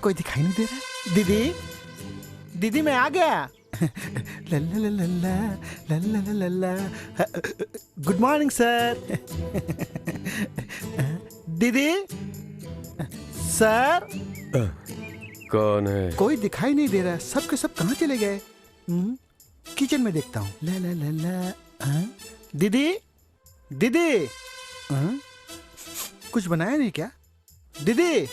कोई दिखाई नहीं दे रहा। दीदी, दीदी मैं आ गया। Good morning sir. दीदी, सर। कौन है? कोई दिखाई नहीं दे रहा। सब के सब कहाँ चले गए? किचन में देखता हूँ। ला ला ला ला। दीदी, दीदी, कुछ बनाया नहीं क्या? दीदी,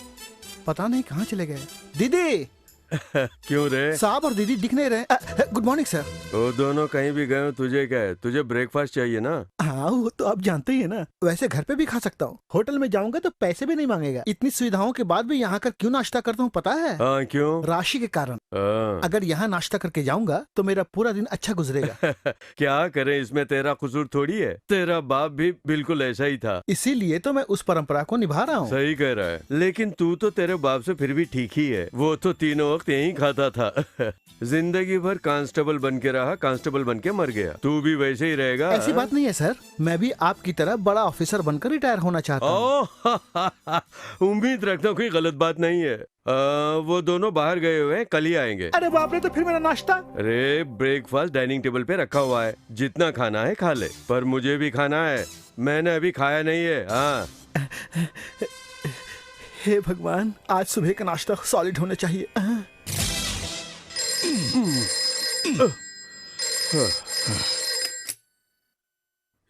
पता नहीं कहाँ चले गए। दीदी। क्यों रे? साहब और दीदी दिख नहीं रहे। Good morning sir. वो दोनों कहीं भी गए हो, तुझे क्या है? तुझे ब्रेकफास्ट चाहिए ना? हाँ वो तो आप जानते ही है ना। वैसे घर पे भी खा सकता हूँ, होटल में जाऊंगा तो पैसे भी नहीं मांगेगा। इतनी सुविधाओं के बाद भी यहाँ कर क्यों नाश्ता करता हूँ पता है? हाँ क्यों? राशि के कारण। अगर यहाँ नाश्ता करके जाऊंगा तो मेरा पूरा दिन अच्छा गुजरेगा। क्या करे, इसमें तेरा कसूर थोड़ी है। तेरा बाप भी बिल्कुल ऐसा ही था, इसीलिए तो मैं उस परंपरा को निभा रहा हूँ। सही कह रहा है, लेकिन तू तो तेरे बाप से फिर भी ठीक ही है। वो तो तीनों वक्त यही खाता था। जिंदगी भर कांस्टेबल बन के रहा, कांस्टेबल बन के मर गया। तू भी वैसे ही रहेगा। ऐसी बात नहीं है सर, मैं भी आपकी तरह बड़ा ऑफिसर बनकर रिटायर होना चाहता हूँ। उम्मीद रखना कोई गलत बात नहीं है। वो दोनों बाहर गए हुए हैं, कल ही आएंगे। अरे बाप रे, तो फिर मेरा नाश्ता? अरे ब्रेकफास्ट डाइनिंग टेबल पे रखा हुआ है, जितना खाना है खा ले, पर मुझे भी खाना है। मैंने अभी खाया नहीं है। हाँ। हे भगवान, आज सुबह का नाश्ता सॉलिड होना चाहिए।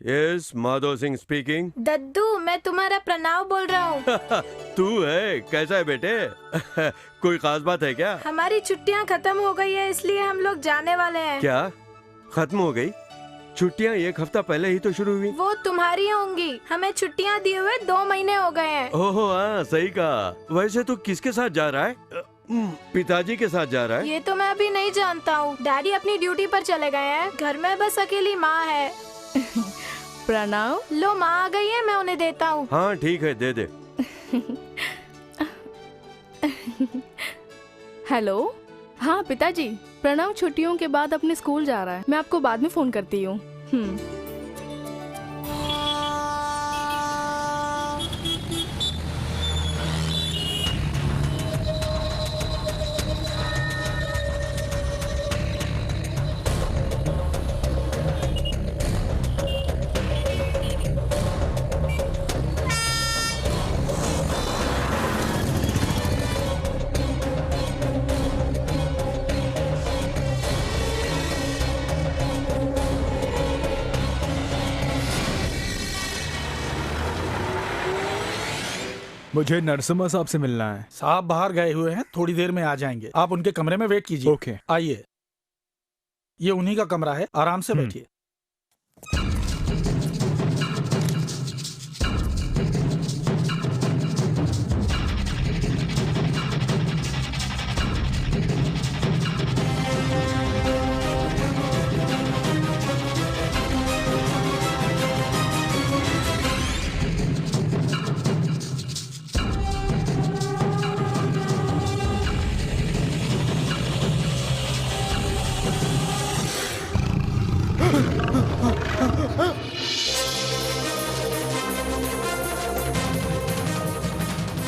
Yes, Madhav Singh speaking. दद्दू, मैं तुम्हारा प्रणव बोल रहा हूँ। तू है? कैसा है बेटे? कोई खास बात है क्या? हमारी छुट्टियाँ खत्म हो गई है, इसलिए हम लोग जाने वाले हैं। क्या खत्म हो गई? छुट्टियाँ 1 हफ्ता पहले ही तो शुरू हुई। वो तुम्हारी होंगी, हमें छुट्टियाँ दिए हुए 2 महीने हो गए हैं। ओहो हाँ, सही कहा। वैसे तू किसके साथ जा रहा है? पिताजी के साथ जा रहा है? ये तो मैं अभी नहीं जानता हूँ। डैडी अपनी ड्यूटी पर चले गए हैं, घर में बस अकेली माँ है। प्रणव, लो माँ आ गई है, मैं उन्हें देता हूँ। हाँ ठीक है, दे दे। हेलो। हाँ पिताजी, प्रणव छुट्टियों के बाद अपने स्कूल जा रहा है। मैं आपको बाद में फोन करती हूँ। मुझे नरसिम्हा साहब से मिलना है। साहब बाहर गए हुए हैं, थोड़ी देर में आ जाएंगे। आप उनके कमरे में वेट कीजिए। ओके। आइए, ये उन्हीं का कमरा है, आराम से बैठिए।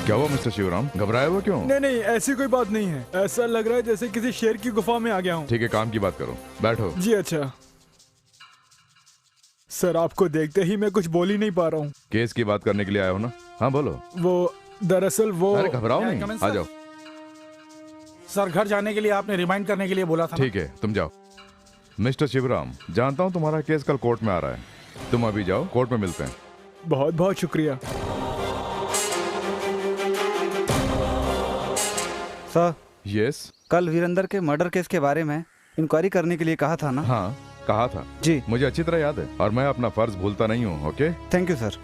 क्या हुआ मिस्टर शिवराम, घबराए हुए क्यों? नहीं, ऐसी कोई बात नहीं है। ऐसा लग रहा है जैसे किसी शेर की गुफा में आ गया हूँ। ठीक है, काम की बात करो, बैठो। जी अच्छा। सर, आपको देखते ही मैं कुछ बोल ही नहीं पा रहा हूँ। केस की बात करने के लिए आया हो ना? हाँ बोलो। वो दरअसल वो। अरे घबराओ नहीं, आ जाओ। सर, घर जाने के लिए आपने रिमाइंड करने के लिए बोला था। ठीक है, तुम जाओ। मिस्टर शिवराम, जानता हूँ तुम्हारा केस कल कोर्ट में आ रहा है, तुम अभी जाओ, कोर्ट में मिलते हैं। बहुत बहुत शुक्रिया सर। यस। कल वीरेंद्र के मर्डर केस के बारे में इंक्वायरी करने के लिए कहा था ना? हाँ कहा था जी, मुझे अच्छी तरह याद है और मैं अपना फर्ज भूलता नहीं हूँ। Okay, thank you sir.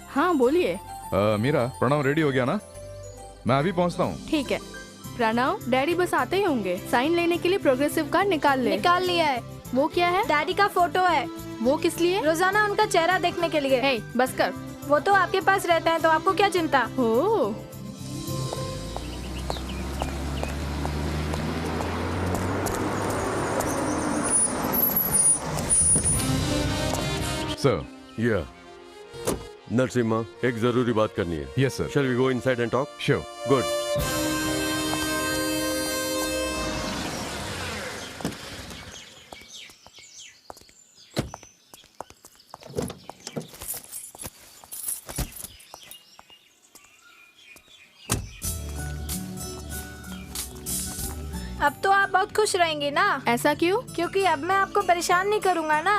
हाँ बोलिए। मीरा, प्रणव रेडी हो गया ना? मैं अभी पहुँचता हूँ। ठीक है प्रणव, डैडी बस आते ही होंगे। साइन लेने के लिए प्रोग्रेसिव कार्ड निकाल ले। निकाल लिया है। वो क्या है? डैडी का फोटो है। वो किस लिए? रोजाना उनका चेहरा देखने के लिए। हे, बस कर। वो तो आपके पास रहते हैं, तो आपको क्या चिंता? Oh sir. या नरसिम्हा, एक जरूरी बात करनी है। Yes sir. Shall we go inside and talk? Sure. Good. अब तो आप बहुत खुश रहेंगे ना? ऐसा क्यों? क्योंकि अब मैं आपको परेशान नहीं करूँगा ना।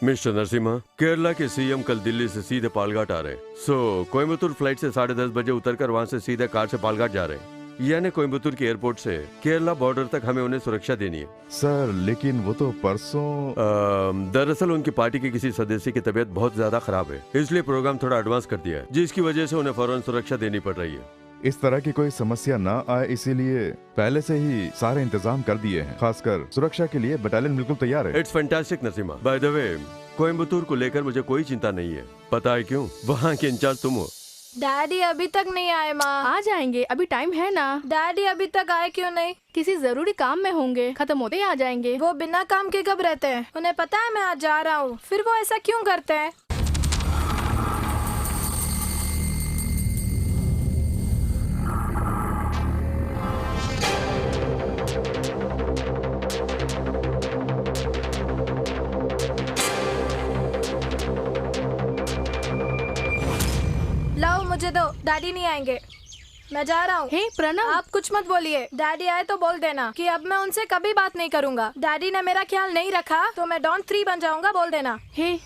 मिस्टर नरसिम्हा, केरला के सीएम कल दिल्ली से सीधे पालघाट आ रहे हैं। कोयम्बतूर फ्लाइट से 10:30 बजे उतरकर वहाँ से सीधे कार से पालघाट जा रहे हैं। यानी कोयम्बतूर के एयरपोर्ट से केरला बॉर्डर तक हमें उन्हें सुरक्षा देनी है। सर लेकिन वो तो परसों। दरअसल उनकी पार्टी के किसी सदस्य की तबीयत बहुत ज्यादा खराब है, इसलिए प्रोग्राम थोड़ा एडवांस कर दिया है, जिसकी वजह से उन्हें फौरन सुरक्षा देनी पड़ रही है। इस तरह की कोई समस्या ना आए इसीलिए पहले से ही सारे इंतजाम कर दिए हैं। खासकर सुरक्षा के लिए बटालियन बिल्कुल तैयार है। It's fantastic Narasimha. By the way, Coimbatore को लेकर मुझे कोई चिंता नहीं है। पता है क्यों? वहाँ के इंचार्ज तुम हो। डैडी अभी तक नहीं आए माँ। आ जाएंगे, अभी टाइम है ना। डैडी अभी तक आए क्यों नहीं? किसी जरूरी काम में होंगे, खत्म होते ही आ जाएंगे। वो बिना काम के कब रहते हैं? उन्हें पता है मैं आज जा रहा हूँ, फिर वो ऐसा क्यों करते हैं? लाओ मुझे दो, डैडी नहीं आएंगे। मैं जा रहा हूँ। हे प्रणव, आप कुछ मत बोलिए। डैडी आए तो बोल देना कि अब मैं उनसे कभी बात नहीं करूँगा। डैडी ने मेरा ख्याल नहीं रखा तो मैं डॉन 3 बन जाऊंगा, बोल देना। हे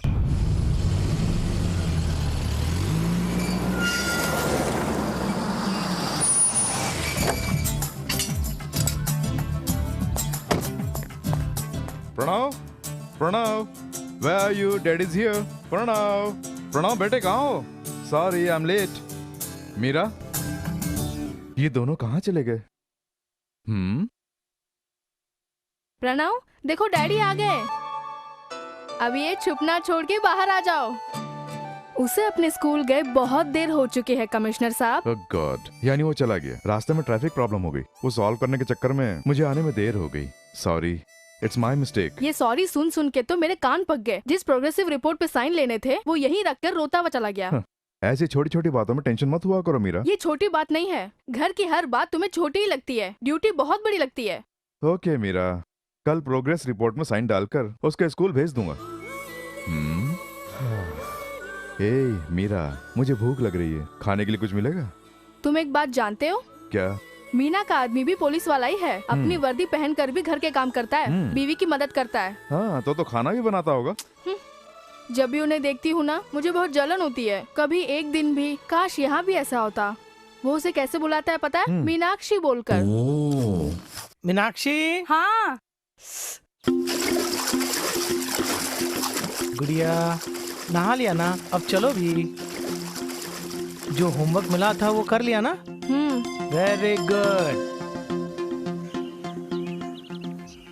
Pranav, Pranav, where are you? Dad is here. Pranav, Pranav बेटे कहाँ हो? Sorry, I'm late. मीरा, ये दोनों कहाँ चले गए? प्रणव, देखो डैडी आ गए। अब ये छुपना छोड़ के बाहर आ जाओ। उसे अपने स्कूल गए बहुत देर हो चुकी है कमिश्नर साहब। Oh God, यानी वो चला गया। रास्ते में ट्रैफिक प्रॉब्लम हो गई, वो सॉल्व करने के चक्कर में मुझे आने में देर हो गई। Sorry, it's my mistake. ये सॉरी सुन सुन के तो मेरे कान पक गए। जिस प्रोग्रेसिव रिपोर्ट पे साइन लेने थे वो यहीं रखकर रोता हुआ चला गया। ऐसी छोटी छोटी बातों में टेंशन मत हुआ करो मीरा। ये छोटी बात नहीं है। घर की हर बात तुम्हें छोटी ही लगती है, ड्यूटी बहुत बड़ी लगती है। ओके मीरा, कल प्रोग्रेस रिपोर्ट में साइन डालकर उसके स्कूल भेज दूंगा। ए मीरा, मुझे भूख लग रही है, खाने के लिए कुछ मिलेगा? तुम एक बात जानते हो? क्या? मीना का आदमी भी पुलिस वाला ही है। अपनी वर्दी पहनकर भी घर के काम करता है, बीवी की मदद करता है। हाँ, तो खाना भी बनाता होगा। जब भी उन्हें देखती हूँ ना, मुझे बहुत जलन होती है। कभी एक दिन भी काश यहाँ भी ऐसा होता। वो उसे कैसे बुलाता है पता है? मीनाक्षी बोलकर। मीनाक्षी। हाँ गुड़िया, नहा लिया ना? अब चलो भी। जो होमवर्क मिला था वो कर लिया ना? Very good.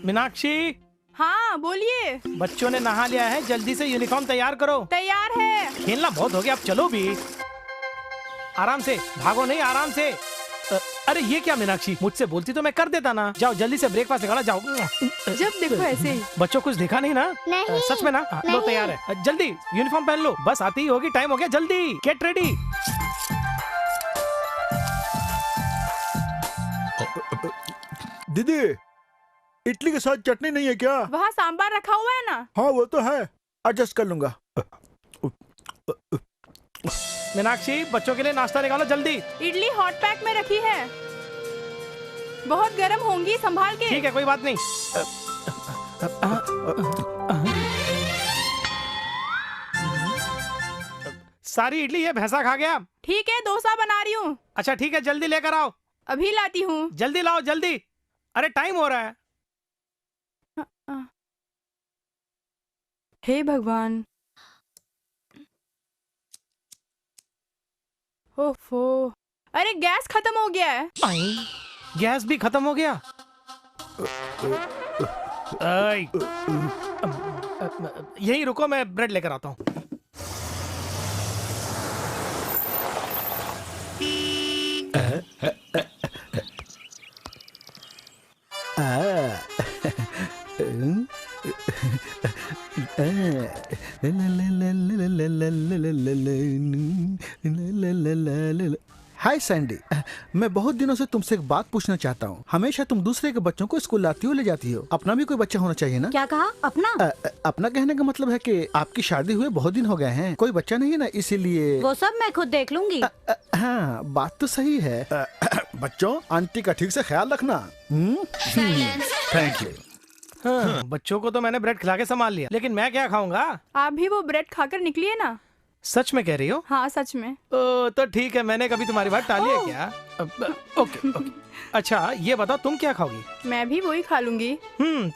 मीनाक्षी। हाँ बोलिए। बच्चों ने नहा लिया है, जल्दी से यूनिफॉर्म तैयार करो। तैयार है। खेलना बहुत हो गया, अब चलो भी। आराम से, भागो नहीं, आराम से। अरे ये क्या मीनाक्षी, मुझसे बोलती तो मैं कर देता ना। जाओ जल्दी से ब्रेकफास्ट करा, जाओ। जब देखो ऐसे ही। बच्चों कुछ देखा नहीं ना? नहीं। सच में ना? लो तैयार है, जल्दी यूनिफॉर्म पहन लो। बस आती ही होगी, टाइम हो गया, जल्दी गेट रेडी। दीदी, इडली के साथ चटनी नहीं है क्या? वहाँ सांबार रखा हुआ है ना? हाँ वो तो है, एडजस्ट कर लूंगा। मीनाक्षी, बच्चों के लिए नाश्ता निकालो जल्दी। इडली हॉट पैक में रखी है, बहुत गर्म होंगी, संभाल के। ठीक है, कोई बात नहीं। सारी इडली ये भैंसा खा गया। ठीक है, डोसा बना रही हूँ। अच्छा ठीक है, जल्दी लेकर आओ। अभी लाती हूँ। जल्दी लाओ जल्दी, अरे टाइम हो रहा है। हे भगवान, ओफो, अरे गैस खत्म हो गया है। गैस भी खत्म हो गया। यहीं रुको, मैं ब्रेड लेकर आता हूँ। सैंडी, मैं बहुत दिनों से तुमसे एक बात पूछना चाहता हूँ। हमेशा तुम दूसरे के बच्चों को स्कूल लाती हो, ले जाती हो, अपना भी कोई बच्चा होना चाहिए ना? क्या कहा? अपना? अपना कहने का मतलब है कि आपकी शादी हुए बहुत दिन हो गए हैं, कोई बच्चा नहीं है ना, इसीलिए। वो सब मैं खुद देख लूंगी। हाँ, बात तो सही है। बच्चों, आंटी का ठीक से ख्याल रखना। Thank you. हाँ, बच्चों को तो मैंने ब्रेड खिला के संभाल लिया, लेकिन मैं क्या खाऊंगा? आप भी वो ब्रेड खाकर निकलिए ना। सच में कह रही हो? हाँ सच में। तो ठीक है, मैंने कभी तुम्हारी बात टाली है क्या? Okay okay. अच्छा ये बताओ तुम क्या खाओगी? मैं भी वही खा लूंगी।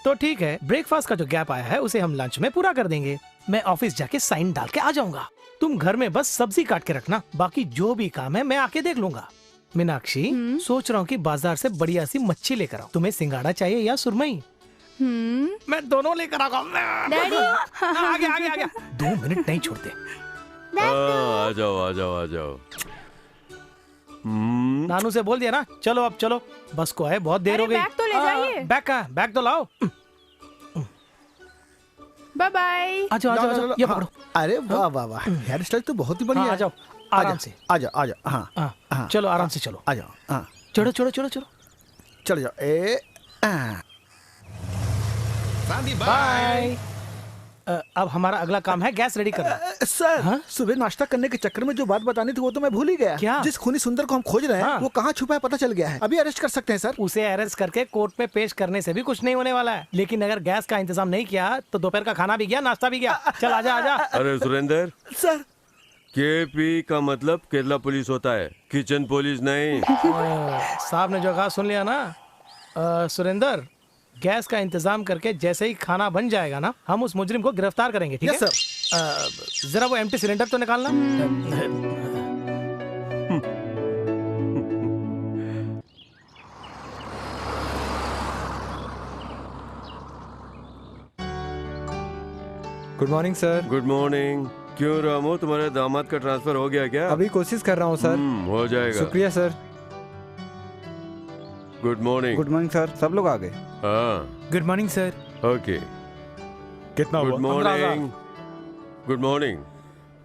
तो ठीक है, ब्रेकफास्ट का जो गैप आया है उसे हम लंच में पूरा कर देंगे। मैं ऑफिस जाके साइन डाल के आ जाऊंगा। तुम घर में बस सब्जी काट के रखना, बाकी जो भी काम है मैं आके देख लूंगा। मीनाक्षी, सोच रहा हूँ कि बाजार से बढ़िया सी मच्छी लेकर आओ। तुम्हें सिंगाड़ा चाहिए या सुरमई? मैं दोनों लेकर आऊंगा। डैडी आगे आगे आगे 2 मिनट नहीं छोड़ते। आ जाओ आ जाओ आ जाओ। नानू से बोल दिया ना, चलो अब चलो, बस को आए बहुत देर हो गई। बैग तो ले जाइए। बैग कहाँ? बैग तो लाओ। Bye bye. आ जाओ आ जाओ, ये पकड़ो। अरे वाह वाह वाह, हेयर स्टाइल तो बहुत ही बढ़िया आ है। जाओ आराम से। आ जाओ आ जाओ। हाँ हाँ, चलो आराम से चलो। आ जाओ। हाँ, चलो चलो चलो चलो चलो जाओ। बाय। अब हमारा अगला काम है गैस रेडी करना। सर, सुबह नाश्ता करने के चक्कर में जो बात बतानी थी वो तो मैं भूल ही गया। क्या? जिस खूनी सुंदर को हम खोज रहे हैं वो कहाँ छुपा है पता चल गया है। अभी अरेस्ट कर सकते हैं सर। उसे अरेस्ट करके कोर्ट में पेश करने से भी कुछ नहीं होने वाला है, लेकिन अगर गैस का इंतजाम नहीं किया तो दोपहर का खाना भी गया, नाश्ता भी गया। चल आजा आजा। अरे सुरेंद्र, सर, केपी का मतलब केरला पुलिस होता है, किचन पुलिस नहीं। साहब ने जो कहा सुन लिया ना। सुरेंद्र, गैस का इंतजाम करके जैसे ही खाना बन जाएगा ना, हम उस मुजरिम को गिरफ्तार करेंगे, ठीक है? Yes sir. जरा वो एम्प्टी सिलेंडर तो निकालना। Good morning sir. Good morning. क्यों रामो, तुम्हारे दामाद का ट्रांसफर हो गया क्या? अभी कोशिश कर रहा हूँ सर। हो जाएगा। शुक्रिया sir. Good morning. Good morning sir, सब लोग आ गए। हाँ गुड मॉर्निंग सर। ओके। कितना good morning. Good morning.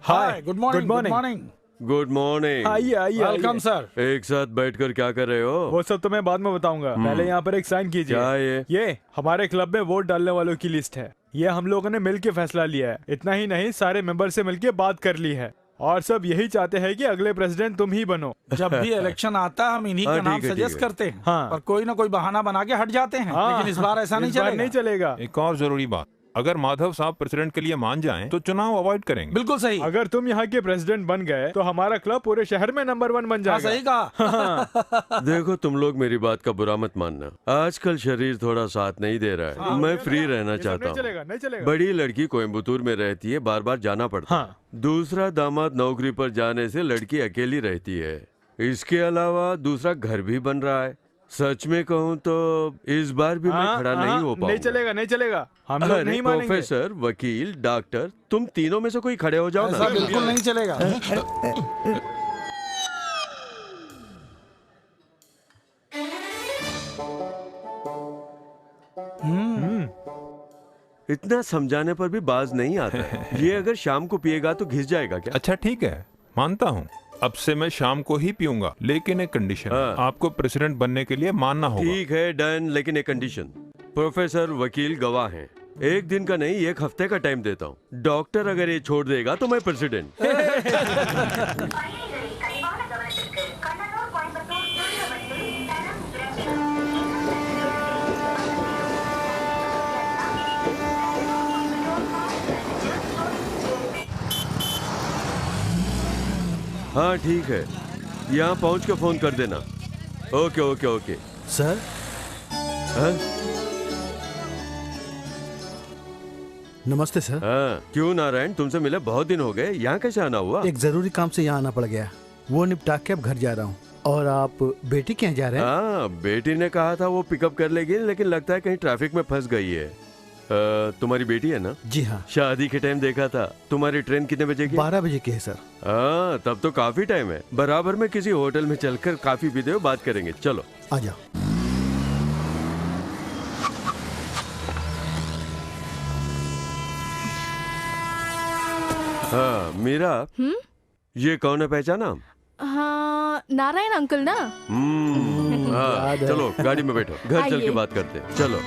Hi, good morning. Good morning. Good morning. आइए आइए। Welcome sir. एक साथ बैठकर क्या कर रहे हो? वो सब तो मैं बाद में बताऊंगा, पहले यहाँ पर एक साइन कीजिए। क्या है ये हमारे क्लब में वोट डालने वालों की लिस्ट है। ये हम लोगों ने मिलकर फैसला लिया है। इतना ही नहीं, सारे मेंबर से मिलकर बात कर ली है और सब यही चाहते हैं कि अगले प्रेसिडेंट तुम ही बनो। जब भी इलेक्शन आता है हम इन्हीं हाँ, का नाम ठीक है, सजेस्ट ठीक है। करते हैं। हाँ। और कोई ना कोई बहाना बना के हट जाते हैं। हाँ, लेकिन इस बार ऐसा नहीं इस बार चलेगा। नहीं चलेगा। एक और जरूरी बात, अगर माधव साहब प्रेसिडेंट के लिए मान जाएं तो चुनाव अवॉइड करेंगे। बिल्कुल सही। अगर तुम यहाँ के प्रेसिडेंट बन गए तो हमारा क्लब पूरे शहर में नंबर 1 बन हाँ, जाएगा। सही कहा। देखो तुम लोग मेरी बात का बुरा मत मानना, आजकल शरीर थोड़ा साथ नहीं दे रहा है। मैं फ्री रहना ये सब चाहता नहीं हूँ। चलेगा, नहीं चलेगा। बड़ी लड़की कोयम्बतूर में रहती है, बार बार जाना पड़ता है। दूसरा दामाद नौकरी पर जाने से लड़की अकेली रहती है। इसके अलावा दूसरा घर भी बन रहा है। सच में कहूँ तो इस बार भी मैं खड़ा नहीं हो पाऊंगा। नहीं चलेगा, नहीं चलेगा, हम लोग नहीं मानेंगे। प्रोफेसर, वकील, डॉक्टर, तुम तीनों में से कोई खड़े हो जाओ ऐसा ना। बिल्कुल नहीं चलेगा। इतना समझाने पर भी बाज नहीं आता है। ये अगर शाम को पिएगा तो घिस जाएगा क्या? अच्छा ठीक है, मानता हूँ, अब से मैं शाम को ही पीऊंगा, लेकिन एक कंडीशन, आपको प्रेसिडेंट बनने के लिए मानना होगा। ठीक है, डन, लेकिन एक कंडीशन। प्रोफेसर, वकील गवाह हैं। एक दिन का नहीं, 1 हफ्ते का टाइम देता हूँ। डॉक्टर अगर ये छोड़ देगा तो मैं प्रेसिडेंट। हाँ ठीक है, यहाँ पहुँच के फोन कर देना। Okay okay okay. सर, हाँ? नमस्ते सर। हाँ, क्यों नारायण, तुमसे मिले बहुत दिन हो गए, यहाँ कैसे आना हुआ? एक जरूरी काम से यहाँ आना पड़ गया, वो निपटा के अब घर जा रहा हूँ। और आप बेटी क्या जा रहे हैं? हाँ, बेटी ने कहा था वो पिकअप कर लेगी, लेकिन लगता है कहीं ट्रैफिक में फंस गई है। तुम्हारी बेटी है ना? जी हाँ। शादी के टाइम देखा था। तुम्हारी ट्रेन कितने बजे की? 12 बजे की है सर। हाँ, तब तो काफी टाइम है। बराबर में किसी होटल में चलकर काफी पीते हुए बात करेंगे। चलो आ जाओ। हाँ मीरा, ये कौन है, पहचाना? हाँ नारायण अंकल ना? हाँ, चलो गाड़ी में बैठो, घर चल के बात करते हैं, चलो।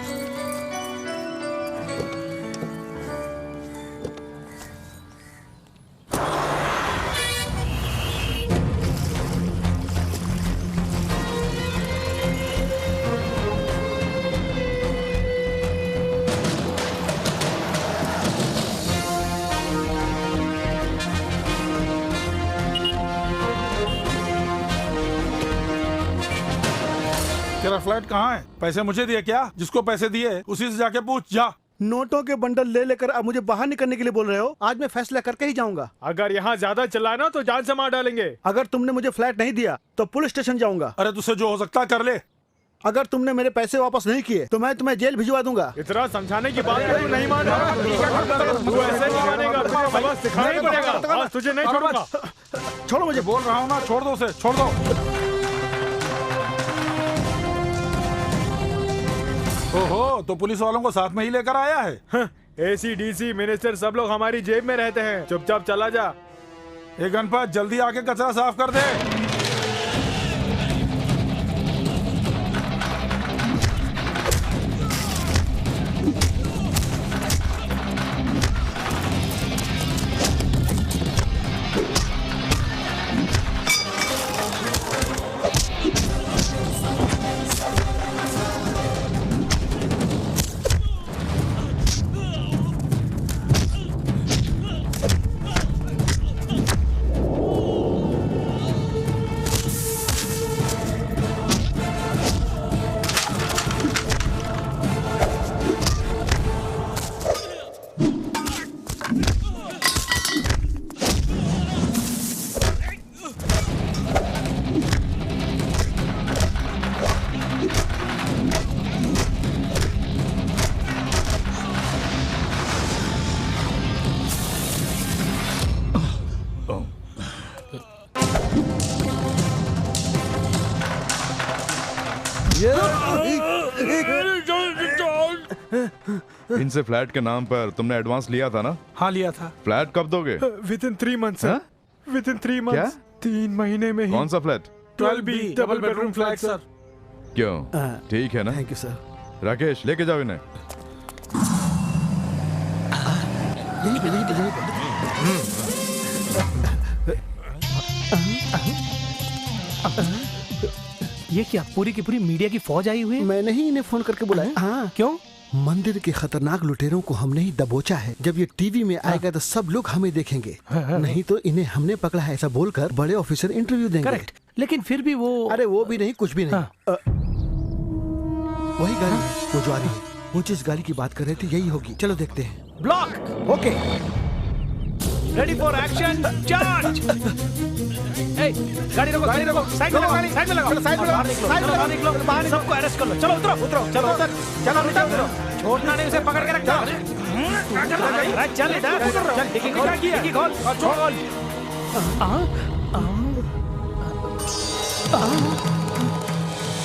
तेरा फ्लैट कहाँ है? पैसे मुझे दिए क्या? जिसको पैसे दिए उसी से जाके पूछ जा। नोटों के बंडल ले लेकर अब मुझे बाहर निकलने के लिए बोल रहे हो? आज मैं फैसला करके ही जाऊंगा। अगर यहाँ ज्यादा चिल्लाना तो जान से मार डालेंगे। अगर तुमने मुझे फ्लैट नहीं दिया तो पुलिस स्टेशन जाऊंगा। अरे तुझसे जो हो सकता है कर ले। अगर तुमने मेरे पैसे वापस नहीं किए तो मैं तुम्हें जेल भिजवा दूंगा। इतना समझाने की बात है, तू नहीं मान रहा। तू ऐसे नहीं मानेगा, तुझे सबक सिखाना ही पड़ेगा। आज तुझे नहीं छोड़ूंगा। छोड़ो मुझे, बोल रहा हूँ ना, छोड़ दो उसे, छोड़ दो। ओहो, तो पुलिस वालों को साथ में ही लेकर आया है। एसी डीसी मिनिस्टर सब लोग हमारी जेब में रहते हैं। चुपचाप चला जा। ये गणपत जल्दी आके कचरा साफ कर दे। इनसे फ्लैट के नाम पर तुमने एडवांस लिया था ना? हाँ लिया था। फ्लैट कब दोगे? Within 3 months sir. Within 3 months। क्या? 3 महीने में ही। कौन सा flat? 12B double bedroom flat sir. क्यों? ठीक है ना? Thank you sir. राकेश लेके जाओ इन्हें। ये क्या पूरी की पूरी मीडिया की फौज आई हुई है? मैंने ही इन्हें फोन करके बुलाया। हाँ। क्यों? मंदिर के खतरनाक लुटेरों को हमने ही दबोचा है। जब ये टीवी में आएगा तो सब लोग हमें देखेंगे। नहीं तो इन्हें हमने पकड़ा है ऐसा बोलकर बड़े ऑफिसर इंटरव्यू देंगे। करेक्ट। लेकिन फिर भी वो, अरे वो भी नहीं, कुछ भी नहीं। वही गाड़ी वो जो आ रही है, वो जिस गाड़ी की बात कर रहे थे यही होगी। चलो देखते हैं। Block. Okay, ready for action, charge. गाड़ी रोको, गाड़ी रोको, साइड में लगाओ, साइड में लगाओ, साइड में लगाओ, बाहर निकलो, बाहर सबको अरेस्ट कर लो। चलो उतरो, उतरो, चलो सर, चलो उतरो, छोड़ना नहीं, उसे पकड़ के रखना। चल इधर, चल डिक्की खोल और छोड़।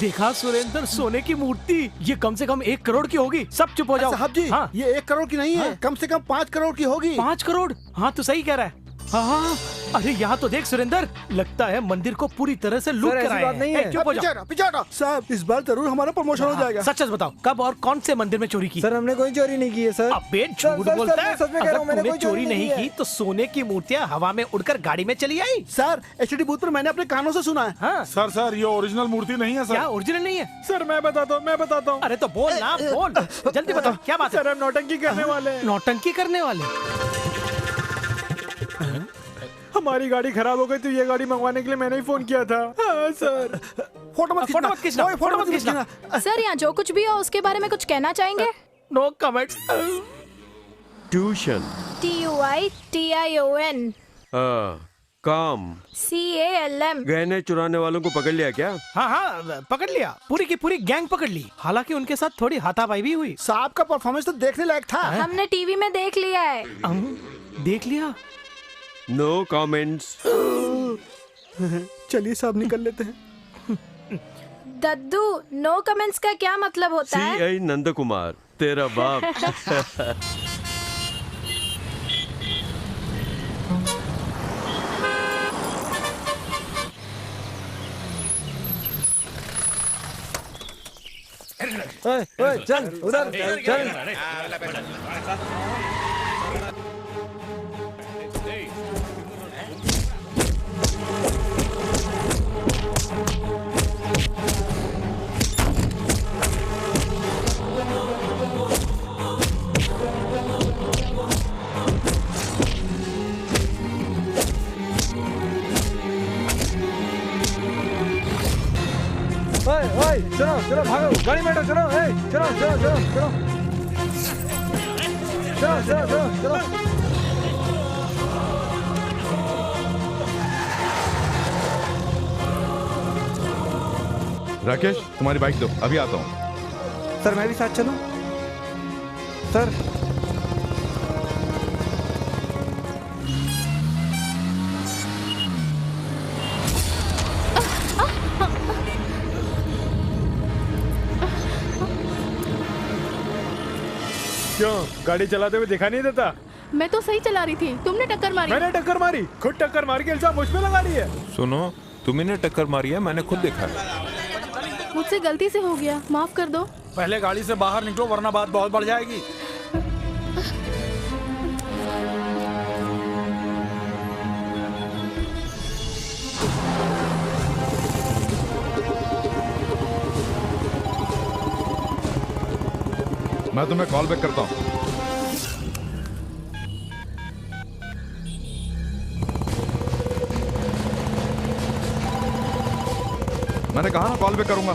देखा सुरेंद्र, सोने की मूर्ति, ये कम से कम 1 करोड़ की होगी। सब चुप हो जाओ। साहब जी, हाँ। ये 1 करोड़ की नहीं है, कम से कम 5 करोड़ की होगी। 5 करोड़? हाँ तो सही कह रहा है। हाँ, अरे यहाँ तो देख सुरेंद्र, लगता है मंदिर को पूरी तरह से लूट कर आए हैं। चुप हो जाओ। पिछाड़ा साहब, इस बार जरूर हमारा प्रमोशन हो जाएगा। सच सच बताओ, कब और कौन से मंदिर में चोरी की? सर हमने कोई चोरी नहीं की है सर। अबे झूठ बोलता है। सच में कह रहा हूँ, मैंने अगर कोई तूने चोरी नहीं की तो सोने की मूर्तियाँ हवा में उड़कर गाड़ी में चली आई। सर एचडी बूथ पर मैंने अपने कानों से सुना है। हाँ सर ये ओरिजिनल मूर्ति नहीं है सर। क्या ओरिजिनल नहीं है? सर मैं बताता हूँ। अरे तो बोल ना, बोल जल्दी बताओ क्या बात है। सर हम नौटंकी करने वाले हैं। नौटंकी करने वाले? हमारी गाड़ी खराब हो गई तो ये गाड़ी मंगवाने के लिए मैंने ही फोन किया था। हाँ सर। फोटो मत खींचना। फोटो मत खींचना। सर यहाँ जो कुछ भी हो उसके बारे में कुछ कहना चाहेंगे? No comments. ट्यूशन। TUITION। काम। CALM। गहने चुराने वालों को पकड़ लिया क्या? हाँ हाँ पकड़ लिया, पूरी की पूरी गैंग पकड़ ली। हालांकि उनके साथ थोड़ी हाथापाई भी हुई। साहब का परफॉर्मेंस तो देखने लायक था। हमने टीवी में देख लिया है। देख लिया? No comments. चलिए साहब निकल लेते हैं। दद्दू, नो कमेंट्स का क्या मतलब होता है? CI नंद कुमार, तेरा बाप। ओए, चल उधर चल। ओए, चलो चलो भागो, गाड़ी में बैठो, चलो, चलो चलो चलो चलो चलो चलो चलो चलो। राकेश, तुम्हारी बाइक दो, अभी आता हूँ। सर मैं भी साथ चलूं? सर क्यों गाड़ी चलाते हुए दिखा नहीं देता? मैं तो सही चला रही थी, तुमने टक्कर मारी। मैंने टक्कर मारी? खुद टक्कर मार के इल्जाम मुझ पे लगा रही है। सुनो, तुम्ही ने टक्कर मारी है, मैंने खुद देखा है। मुझसे गलती से हो गया, माफ कर दो। पहले गाड़ी से बाहर निकलो वरना बात बहुत बढ़ जाएगी। मैं तुम्हें कॉल बैक करता हूँ। मैंने कहा ना कॉल बैक करूंगा।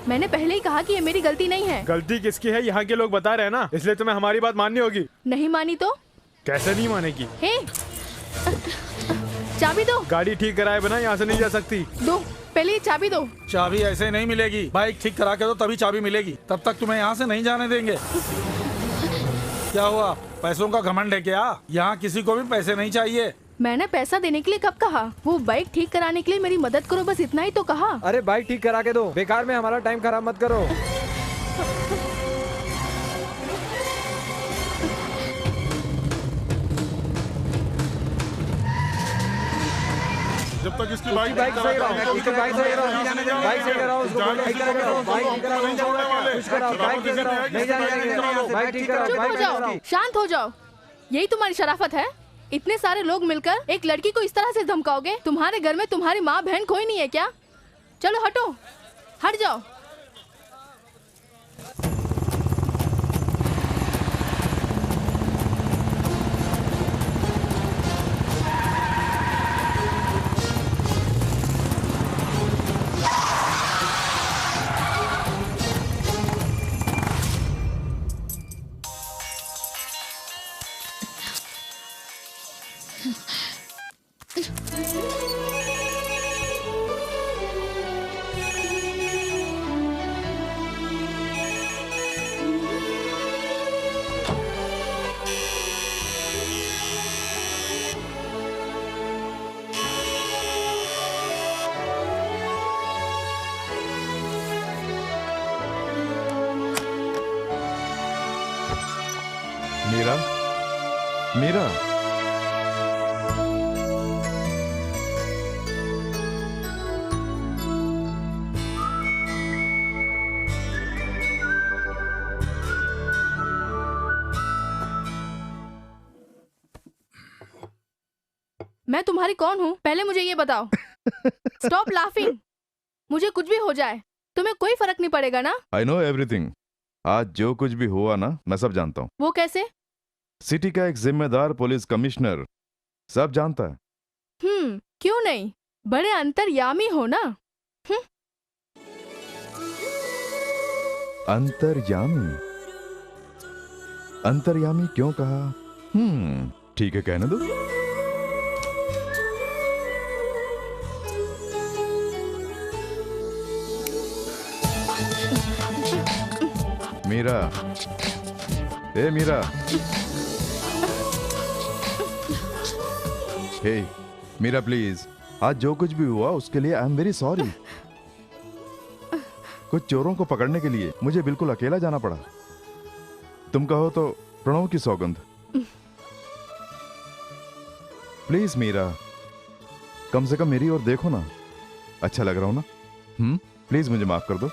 मैंने पहले ही कहा कि ये मेरी गलती नहीं है। गलती किसकी है यहाँ के लोग बता रहे हैं ना, इसलिए तुम्हें हमारी बात माननी होगी। नहीं मानी तो? कैसे नहीं मानेगी? हे, चाबी दो। गाड़ी ठीक कराए बिना यहाँ से नहीं जा सकती। दो, पहले ये चाबी दो। चाबी ऐसे नहीं मिलेगी, बाइक ठीक करा के दो तभी चाबी मिलेगी, तब तक तुम्हें यहाँ से नहीं जाने देंगे। क्या हुआ, पैसों का घमंड है क्या? यहाँ किसी को भी पैसे नहीं चाहिए। मैंने पैसा देने के लिए कब कहा? वो बाइक ठीक कराने के लिए मेरी मदद करो, बस इतना ही तो कहा। अरे बाइक ठीक करा के दो, बेकार में हमारा टाइम खराब मत करो। जब तक इसकी बाइक सही रहो, उसकी बाइक सही रहो, बाइक सही कराओ, उसको बाइक कराओ, बाइक ठीक कराओ, कुछ कराओ, बाइक ठीक कराओ, नहीं जाने, बाइक ठीक कराओ, चुप हो जाओ, शांत हो जाओ। यही तुम्हारी शराफत है? इतने सारे लोग मिलकर एक लड़की को इस तरह से धमकाओगे? तुम्हारे घर में तुम्हारी माँ बहन कोई नहीं है क्या? चलो हटो, हट जाओ। मीरा, मीरा, मैं तुम्हारी कौन हूँ पहले मुझे ये बताओ। Stop laughing. मुझे कुछ भी हो जाए तुम्हें कोई फर्क नहीं पड़ेगा ना? I know everything. आज जो कुछ भी हुआ ना, मैं सब जानता हूँ। वो कैसे? सिटी का एक जिम्मेदार पुलिस कमिश्नर सब जानता है। क्यों नहीं, बड़े अंतर्यामी हो ना। अंतर्यामी? अंतर्यामी क्यों कहा? ठीक है, कहने दो। मीरा, ए मीरा, हे मीरा प्लीज, आज जो कुछ भी हुआ उसके लिए आई एम वेरी सॉरी। कुछ चोरों को पकड़ने के लिए मुझे बिल्कुल अकेला जाना पड़ा। तुम कहो तो प्रणव की सौगंध। प्लीज मीरा, कम से कम मेरी ओर देखो ना। अच्छा लग रहा हूँ ना? प्लीज मुझे माफ कर दो।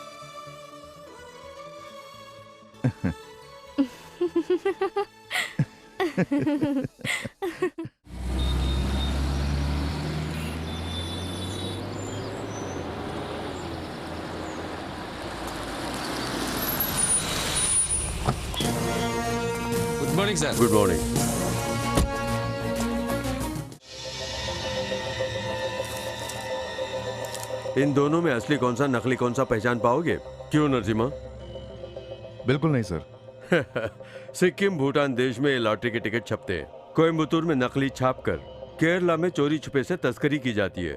Good morning sir. Good morning. इन दोनों में असली कौन सा नकली कौन सा पहचान पाओगे? क्यों नरसिम्हा? बिल्कुल नहीं सर। सिक्किम भूटान देश में लॉटरी के टिकट छपते हैं। कोयम्बतूर में नकली छापकर केरला में चोरी छुपे से तस्करी की जाती है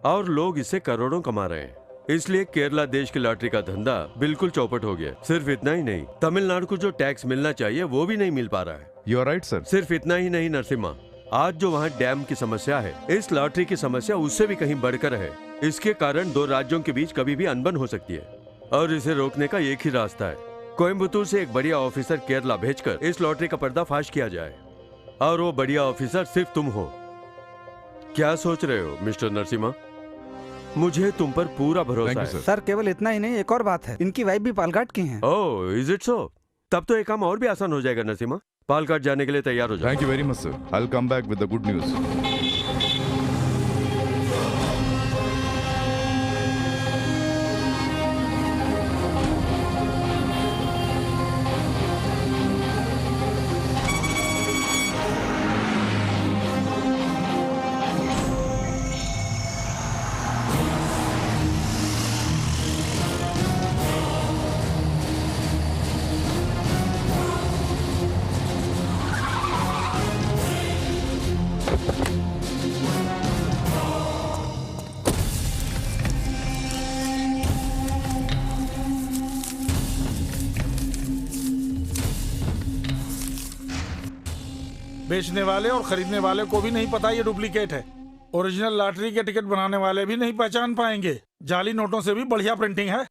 और लोग इससे करोड़ों कमा रहे हैं। इसलिए केरला देश की लॉटरी का धंधा बिल्कुल चौपट हो गया। सिर्फ इतना ही नहीं, तमिलनाडु को जो टैक्स मिलना चाहिए वो भी नहीं मिल पा रहा है। You are right sir. सिर्फ इतना ही नहीं नरसिम्हा, आज जो वहाँ डैम की समस्या है, इस लॉटरी की समस्या उससे भी कहीं बढ़कर है। इसके कारण दो राज्यों के बीच कभी भी अनबन हो सकती है और इसे रोकने का एक ही रास्ता है। कोयम्बतूर से एक बढ़िया ऑफिसर केरला भेजकर इस लॉटरी का पर्दाफाश किया जाए और वो बढ़िया ऑफिसर सिर्फ तुम हो। क्या सोच रहे हो मिस्टर नरसिम्हा? मुझे तुम पर पूरा भरोसा है। सर केवल इतना ही नहीं, एक और बात है, इनकी वाइफ भी पालघाट की हैं। ओह, इज इट सो? तब तो एक काम और भी आसान हो जाएगा नरसिम्हा। पालघाट जाने के लिए तैयार हो जाओ। Thank you very much sir. I will come back with the good news. बेचने वाले और खरीदने वाले को भी नहीं पता ये डुप्लीकेट है। ओरिजिनल लॉटरी के टिकट बनाने वाले भी नहीं पहचान पाएंगे। जाली नोटों से भी बढ़िया प्रिंटिंग है।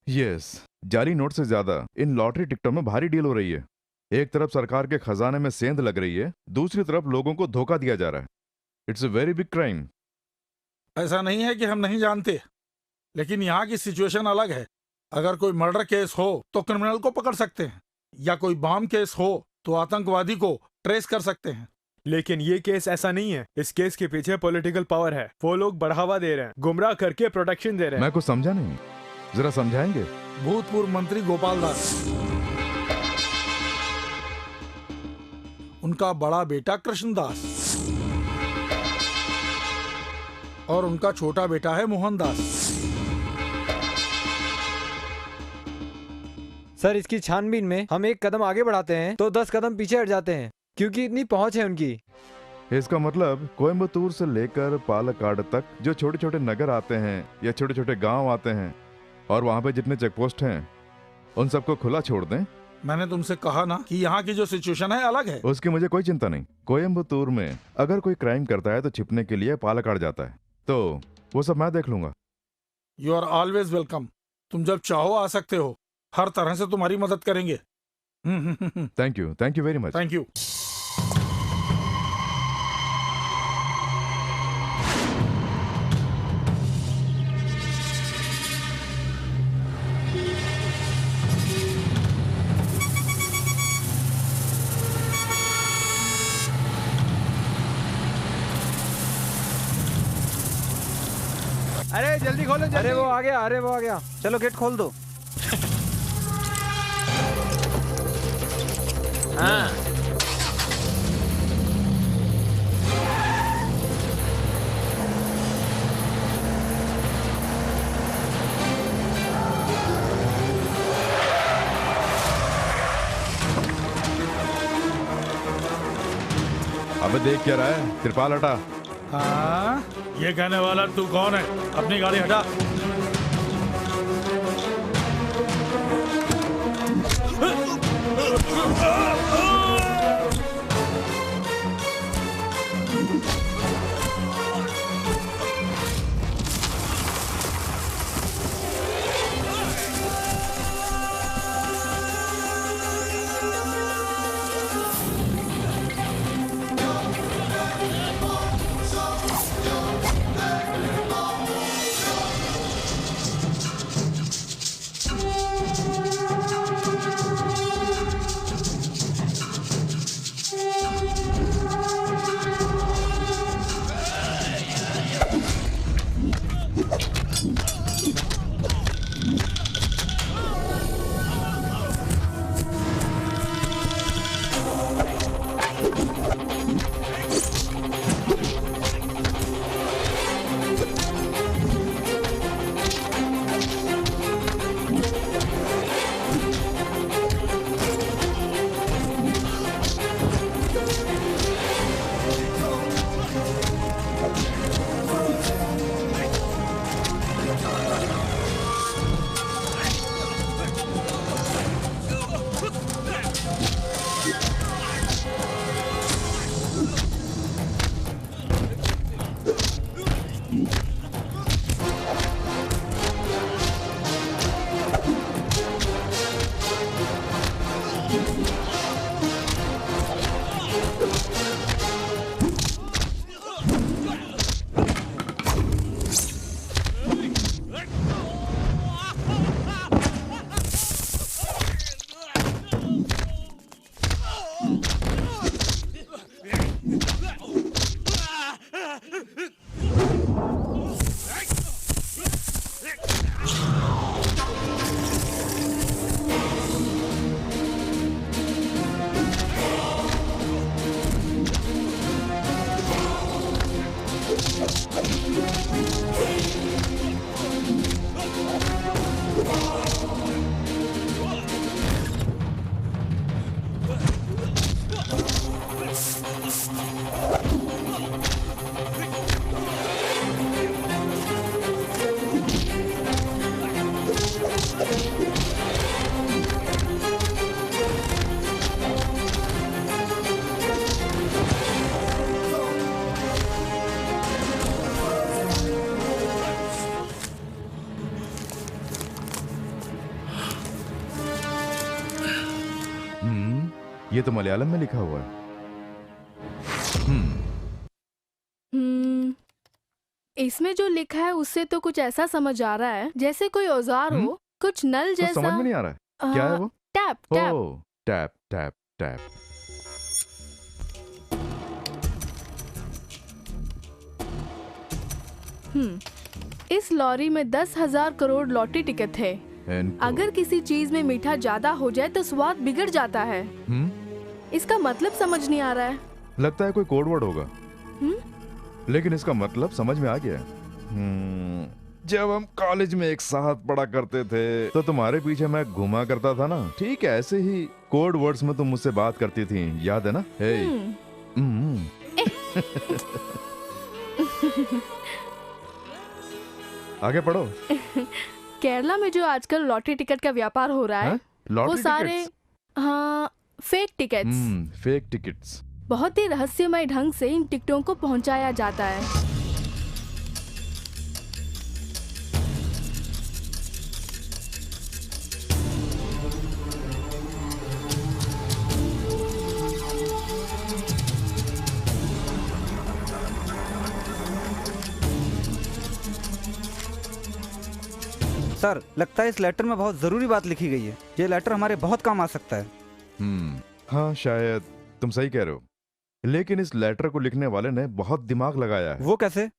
यस, जाली नोट से ज्यादा इन लॉटरी टिकटों में भारी डील हो रही है। एक तरफ सरकार के खजाने में सेंध लग रही है, दूसरी तरफ लोगों को धोखा दिया जा रहा है। It's a very big crime. ऐसा नहीं है कि हम नहीं जानते, लेकिन यहाँ की सिचुएशन अलग है। अगर कोई मर्डर केस हो तो क्रिमिनल को पकड़ सकते हैं, या कोई बम केस हो तो आतंकवादी को ट्रेस कर सकते हैं। लेकिन ये केस ऐसा नहीं है। इस केस के पीछे पॉलिटिकल पावर है। वो लोग बढ़ावा दे रहे हैं, गुमराह करके प्रोटेक्शन दे रहे हैं। मैं कुछ समझा नहीं, जरा समझाएंगे? भूतपूर्व मंत्री गोपाल दास, उनका बड़ा बेटा कृष्ण दास और उनका छोटा बेटा है मोहन दास। सर इसकी छानबीन में हम एक कदम आगे बढ़ाते हैं तो 10 कदम पीछे हट जाते हैं, क्योंकि इतनी पहुंच है उनकी। इसका मतलब कोयम्बतूर से लेकर पालक्काड तक जो छोटे छोटे नगर आते हैं या छोटे छोटे गांव आते हैं और वहां पे जितने चेक पोस्ट हैं उन सबको खुला छोड़ दें। मैंने तुमसे कहा ना कि यहाँ की जो सिचुएशन है अलग है। उसकी मुझे कोई चिंता नहीं। कोयम्बतूर में अगर कोई क्राइम करता है तो छिपने के लिए पालक्काड जाता है, तो वो सब मैं देख लूंगा। You are always welcome. तुम जब चाहो आ सकते हो, हर तरह से तुम्हारी मदद करेंगे। Thank you very much. Thank you. अरे जल्दी खोलो जल्दी। अरे वो आ गया। चलो गेट खोल दो। हाँ। अबे देख क्या रहा है? तिरपाल हटा। हाँ, ये कहने वाला तू कौन है? अपनी गाड़ी हटा। ये तो मलयालम में लिखा हुआ है। इसमें जो लिखा है उससे तो कुछ ऐसा समझ आ रहा है जैसे कोई औजार हो, कुछ नल तो जैसा। समझ में नहीं आ रहा है। क्या है वो? Tap tap. Oh, tap tap tap. इस लॉरी में 10,000 करोड़ लॉटरी टिकट है। अगर किसी चीज में मीठा ज्यादा हो जाए तो स्वाद बिगड़ जाता है। इसका मतलब समझ नहीं आ रहा है। लगता है कोई कोड वर्ड होगा। लेकिन इसका मतलब समझ में आ गया। जब हम कॉलेज में एक साथ पढ़ा करते थे तो तुम्हारे पीछे मैं घुमा करता था ना, ठीक है ऐसे ही कोड वर्ड्स में तुम मुझसे बात करती थी, याद है ना? आगे पढ़ो। केरला में जो आजकल लॉटरी टिकट का व्यापार हो रहा है वो सारे फेक टिकट्स। Fake tickets. बहुत ही रहस्यमय ढंग से इन टिकटों को पहुंचाया जाता है। सर, लगता है इस लेटर में बहुत जरूरी बात लिखी गई है। ये लेटर हमारे बहुत काम आ सकता है। हाँ शायद तुम सही कह रहे हो, लेकिन इस लेटर को लिखने वाले ने बहुत दिमाग लगाया है। वो कैसे?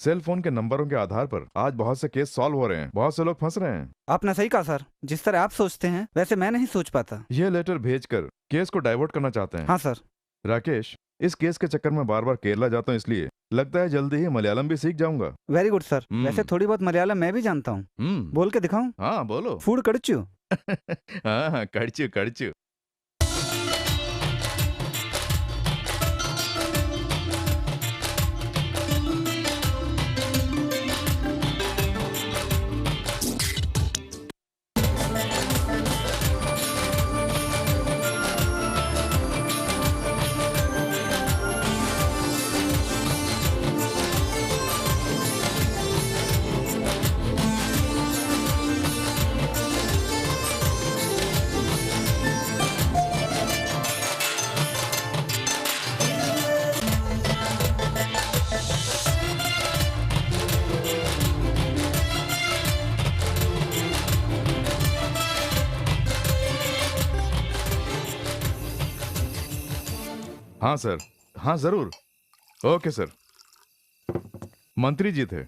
सेल फोन के नंबरों के आधार पर आज बहुत से केस सॉल्व हो रहे हैं, बहुत से लोग फंस रहे हैं। आपने सही कहा सर, जिस तरह आप सोचते हैं वैसे मैं नहीं सोच पाता। ये लेटर भेजकर केस को डाइवर्ट करना चाहते हैं। हाँ सर। राकेश, इस केस के चक्कर में बार बार केरला जाता हूँ, इसलिए लगता है जल्दी ही मलयालम भी सीख जाऊंगा। Very good sir. वैसे थोड़ी बहुत मलयालम मैं भी जानता हूँ। बोल के दिखाऊं? हाँ बोलो। फूड कड़चू। हाँ कड़चू कड़चू। हाँ सर, हाँ जरूर। Okay sir. मंत्री जी थे,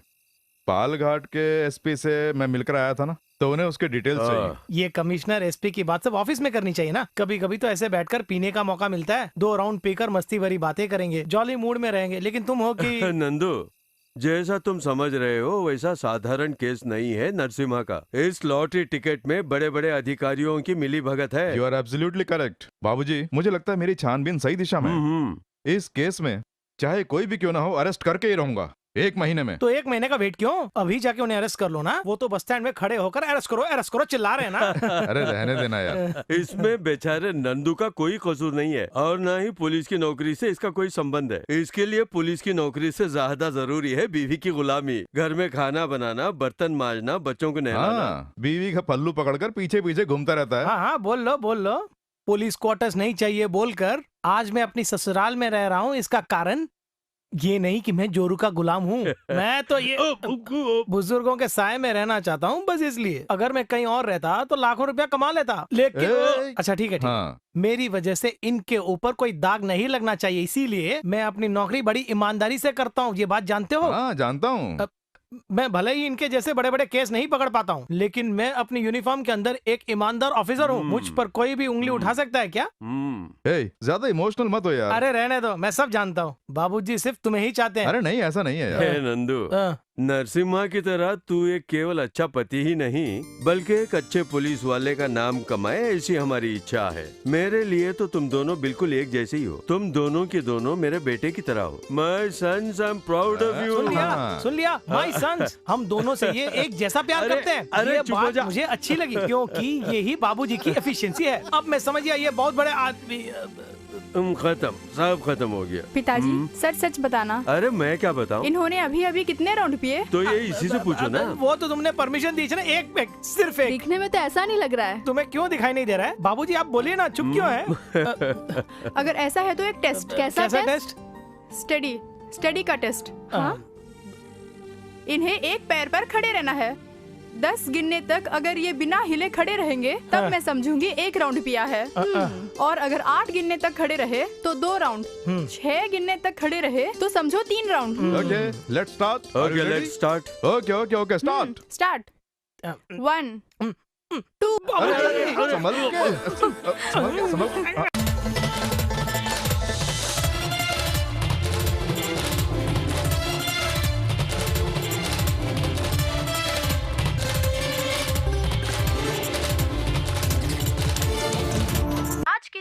पालघाट के एसपी से मैं मिलकर आया था ना, तो उन्हें उसके डिटेल्स चाहिए। ये कमिश्नर एसपी की बात सब ऑफिस में करनी चाहिए ना। कभी कभी तो ऐसे बैठकर पीने का मौका मिलता है, 2 राउंड पीकर मस्ती भरी बातें करेंगे, जॉली मूड में रहेंगे। लेकिन तुम हो कि नंदू, जैसा तुम समझ रहे हो वैसा साधारण केस नहीं है नरसिम्हा का। इस लॉटरी टिकट में बड़े बड़े अधिकारियों की मिली भगत है। यू आर एब्सोल्युटली करेक्ट बाबूजी। मुझे लगता है मेरी छानबीन सही दिशा में। इस केस में चाहे कोई भी क्यों ना हो, अरेस्ट करके ही रहूंगा। 1 महीने में। तो 1 महीने का वेट क्यों? अभी जाके उन्हें अरेस्ट कर लो ना। वो तो बस स्टैंड में खड़े होकर अरेस्ट करो चिल्ला रहे हैं ना। अरे रहने देना यार। इसमें बेचारे नंदू का कोई कसूर नहीं है और न ही पुलिस की नौकरी से इसका कोई संबंध है। इसके लिए पुलिस की नौकरी से ज्यादा जरूरी है बीवी की गुलामी, घर में खाना बनाना, बर्तन मांजना, बच्चों को नहलाना। हाँ, बीवी का पल्लू पकड़कर पीछे पीछे घूमता रहता है। हाँ बोल लो। पुलिस क्वार्टर्स नहीं चाहिए बोलकर आज मैं अपनी ससुराल में रह रहा हूँ। इसका कारण ये नहीं कि मैं जोरू का गुलाम हूँ। मैं तो ये बुजुर्गों के साए में रहना चाहता हूँ, बस इसलिए। अगर मैं कहीं और रहता तो लाखों रुपया कमा लेता, लेकिन अच्छा ठीक है। हाँ। मेरी वजह से इनके ऊपर कोई दाग नहीं लगना चाहिए, इसीलिए मैं अपनी नौकरी बड़ी ईमानदारी से करता हूँ। ये बात जानते हो? हाँ जानता हूँ। मैं भले ही इनके जैसे बड़े बड़े केस नहीं पकड़ पाता हूँ, लेकिन मैं अपनी यूनिफॉर्म के अंदर एक ईमानदार ऑफिसर हूँ। मुझ पर कोई भी उंगली उठा सकता है क्या? ज्यादा इमोशनल मत हो यार। अरे रहने दो, मैं सब जानता हूँ। बाबूजी सिर्फ तुम्हें ही चाहते हैं। अरे नहीं, ऐसा नहीं है यार। नंदू, नरसिम्हा की तरह तू एक केवल अच्छा पति ही नहीं बल्कि एक अच्छे पुलिस वाले का नाम कमाए, ऐसी हमारी इच्छा है। मेरे लिए तो तुम दोनों बिल्कुल एक जैसे ही हो। तुम दोनों के दोनों मेरे बेटे की तरह हो। My sons, I am proud of you. सुन लिया माय सन्स, हम दोनों से ये एक जैसा प्यार करते हैं। अरे ये बात मुझे अच्छी लगी क्योंकि यही बाबूजी की एफिशिएंसी है। अब मैं समझ गया, ये बहुत बड़े आदमी। खत्म, सब खत्म हो गया। पिताजी सच सच बताना। अरे मैं क्या बताऊं? इन्होंने अभी अभी कितने राउंड पिए? तो ये इसी से पूछो ना। वो तो तुमने परमिशन दी थी ना, एक पैक, सिर्फ एक। दिखने में तो ऐसा नहीं लग रहा है। तुम्हें क्यों दिखाई नहीं दे रहा है? बाबूजी आप बोलिए ना, चुप क्यों है? अगर ऐसा है तो एक टेस्ट। कैसा टेस्ट? स्टडी का टेस्ट। हाँ? इन्हें एक पैर पर खड़े रहना है। 10 गिनने तक अगर ये बिना हिले खड़े रहेंगे तब मैं समझूंगी 1 राउंड पिया है। और अगर 8 गिनने तक खड़े रहे तो 2 राउंड। 6 गिनने तक खड़े रहे तो समझो 3 round. Okay let's start. Okay start. Start. 1 2 संभल।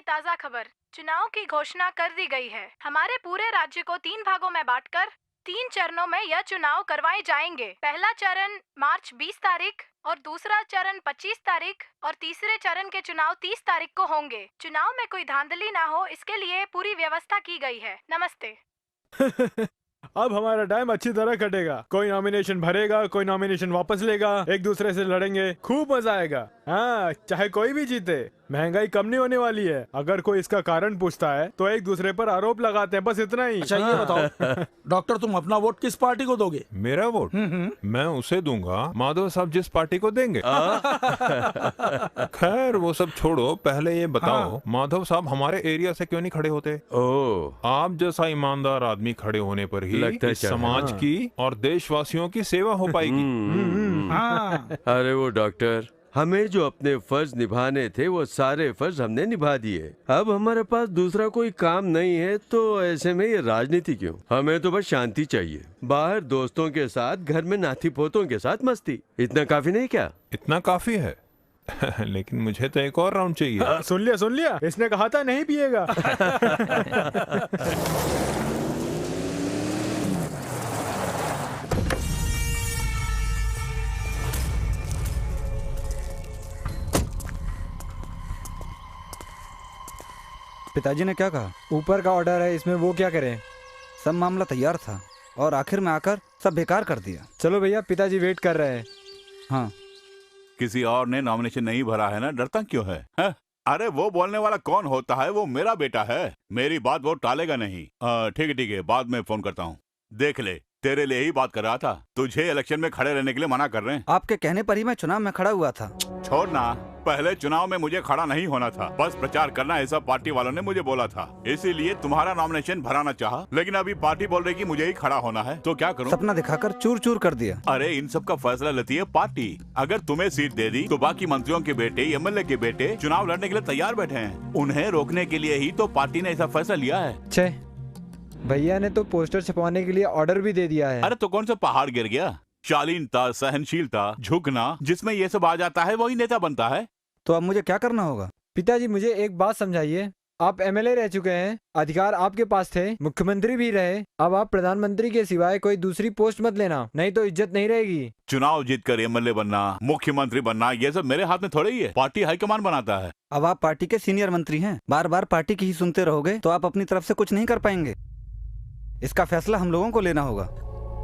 ताज़ा खबर, चुनाव की घोषणा कर दी गई है। हमारे पूरे राज्य को 3 भागों में बांटकर 3 चरणों में यह चुनाव करवाए जाएंगे। पहला चरण मार्च 20 तारीख और दूसरा चरण 25 तारीख और तीसरे चरण के चुनाव 30 तारीख को होंगे। चुनाव में कोई धांधली ना हो, इसके लिए पूरी व्यवस्था की गई है। नमस्ते। अब हमारा टाइम अच्छी तरह कटेगा। कोई नॉमिनेशन भरेगा, कोई नॉमिनेशन वापस लेगा, एक दूसरे से लड़ेंगे, खूब मजा आएगा। हाँ, चाहे कोई भी जीते, महंगाई कम नहीं होने वाली है। अगर कोई इसका कारण पूछता है तो एक दूसरे पर आरोप लगाते हैं, बस इतना ही। अच्छा ये बताओ डॉक्टर, तुम अपना वोट किस पार्टी को दोगे? मेरा वोट मैं उसे दूंगा माधव साहब जिस पार्टी को देंगे। खैर वो सब छोड़ो, पहले ये बताओ माधव साहब हमारे एरिया से क्यों नहीं खड़े होते? आप जैसा ईमानदार आदमी खड़े होने पर ही इस समाज की और देशवासियों की सेवा हो पाएगी। अरे वो डॉक्टर, हमें जो अपने फर्ज निभाने थे वो सारे फर्ज हमने निभा दिए। अब हमारे पास दूसरा कोई काम नहीं है, तो ऐसे में ये राजनीति क्यों? हमें तो बस शांति चाहिए। बाहर दोस्तों के साथ, घर में नाती पोतों के साथ मस्ती। इतना काफी नहीं क्या? इतना काफी है। लेकिन मुझे तो एक और राउंड चाहिए। सुन लिया, इसने कहा था नहीं पिएगा। पिताजी ने क्या कहा? ऊपर का ऑर्डर है, इसमें वो क्या करें? सब मामला तैयार था और आखिर में आकर सब बेकार कर दिया। चलो भैया, पिताजी वेट कर रहे हैं। हाँ, किसी और ने नॉमिनेशन नहीं भरा है ना, डरता क्यों है? अरे वो बोलने वाला कौन होता है? वो मेरा बेटा है, मेरी बात वो टालेगा नहीं। ठीक है, बाद में फोन करता हूँ। देख ले, तेरे लिए ही बात कर रहा था। तुझे इलेक्शन में खड़े रहने के लिए मना कर रहे हैं। आपके कहने पर ही मैं चुनाव में खड़ा हुआ था। छोड़ना, पहले चुनाव में मुझे खड़ा नहीं होना था, बस प्रचार करना ऐसा पार्टी वालों ने मुझे बोला था, इसीलिए तुम्हारा नॉमिनेशन भराना चाहा। लेकिन अभी पार्टी बोल रही कि मुझे ही खड़ा होना है, तो क्या करूं? सपना दिखाकर चूर चूर कर दिया। अरे इन सब का फैसला लेती है पार्टी। अगर तुम्हें सीट दे दी तो बाकी मंत्रियों के बेटे, एमएलए के बेटे चुनाव लड़ने के लिए तैयार बैठे हैं। उन्हें रोकने के लिए ही तो पार्टी ने ऐसा फैसला लिया है। भैया ने तो पोस्टर छपवाने के लिए ऑर्डर भी दे दिया है। अरे तो कौन सा पहाड़ गिर गया? शालीनता, सहनशीलता, झुकना, जिसमें ये सब आ जाता है वही नेता बनता है। तो अब मुझे क्या करना होगा? पिताजी मुझे एक बात समझाइए, आप एमएलए रह चुके हैं, अधिकार आपके पास थे, मुख्यमंत्री भी रहे। अब आप प्रधानमंत्री के सिवाय कोई दूसरी पोस्ट मत लेना, नहीं तो इज्जत नहीं रहेगी। चुनाव जीतकर एमएलए बनना, मुख्यमंत्री बनना, ये सब मेरे हाथ में थोड़े ही है, पार्टी हाईकमान बनाता है। अब आप पार्टी के सीनियर मंत्री हैं, बार बार पार्टी की ही सुनते रहोगे तो आप अपनी तरफ से कुछ नहीं कर पाएंगे। इसका फैसला हम लोगों को लेना होगा।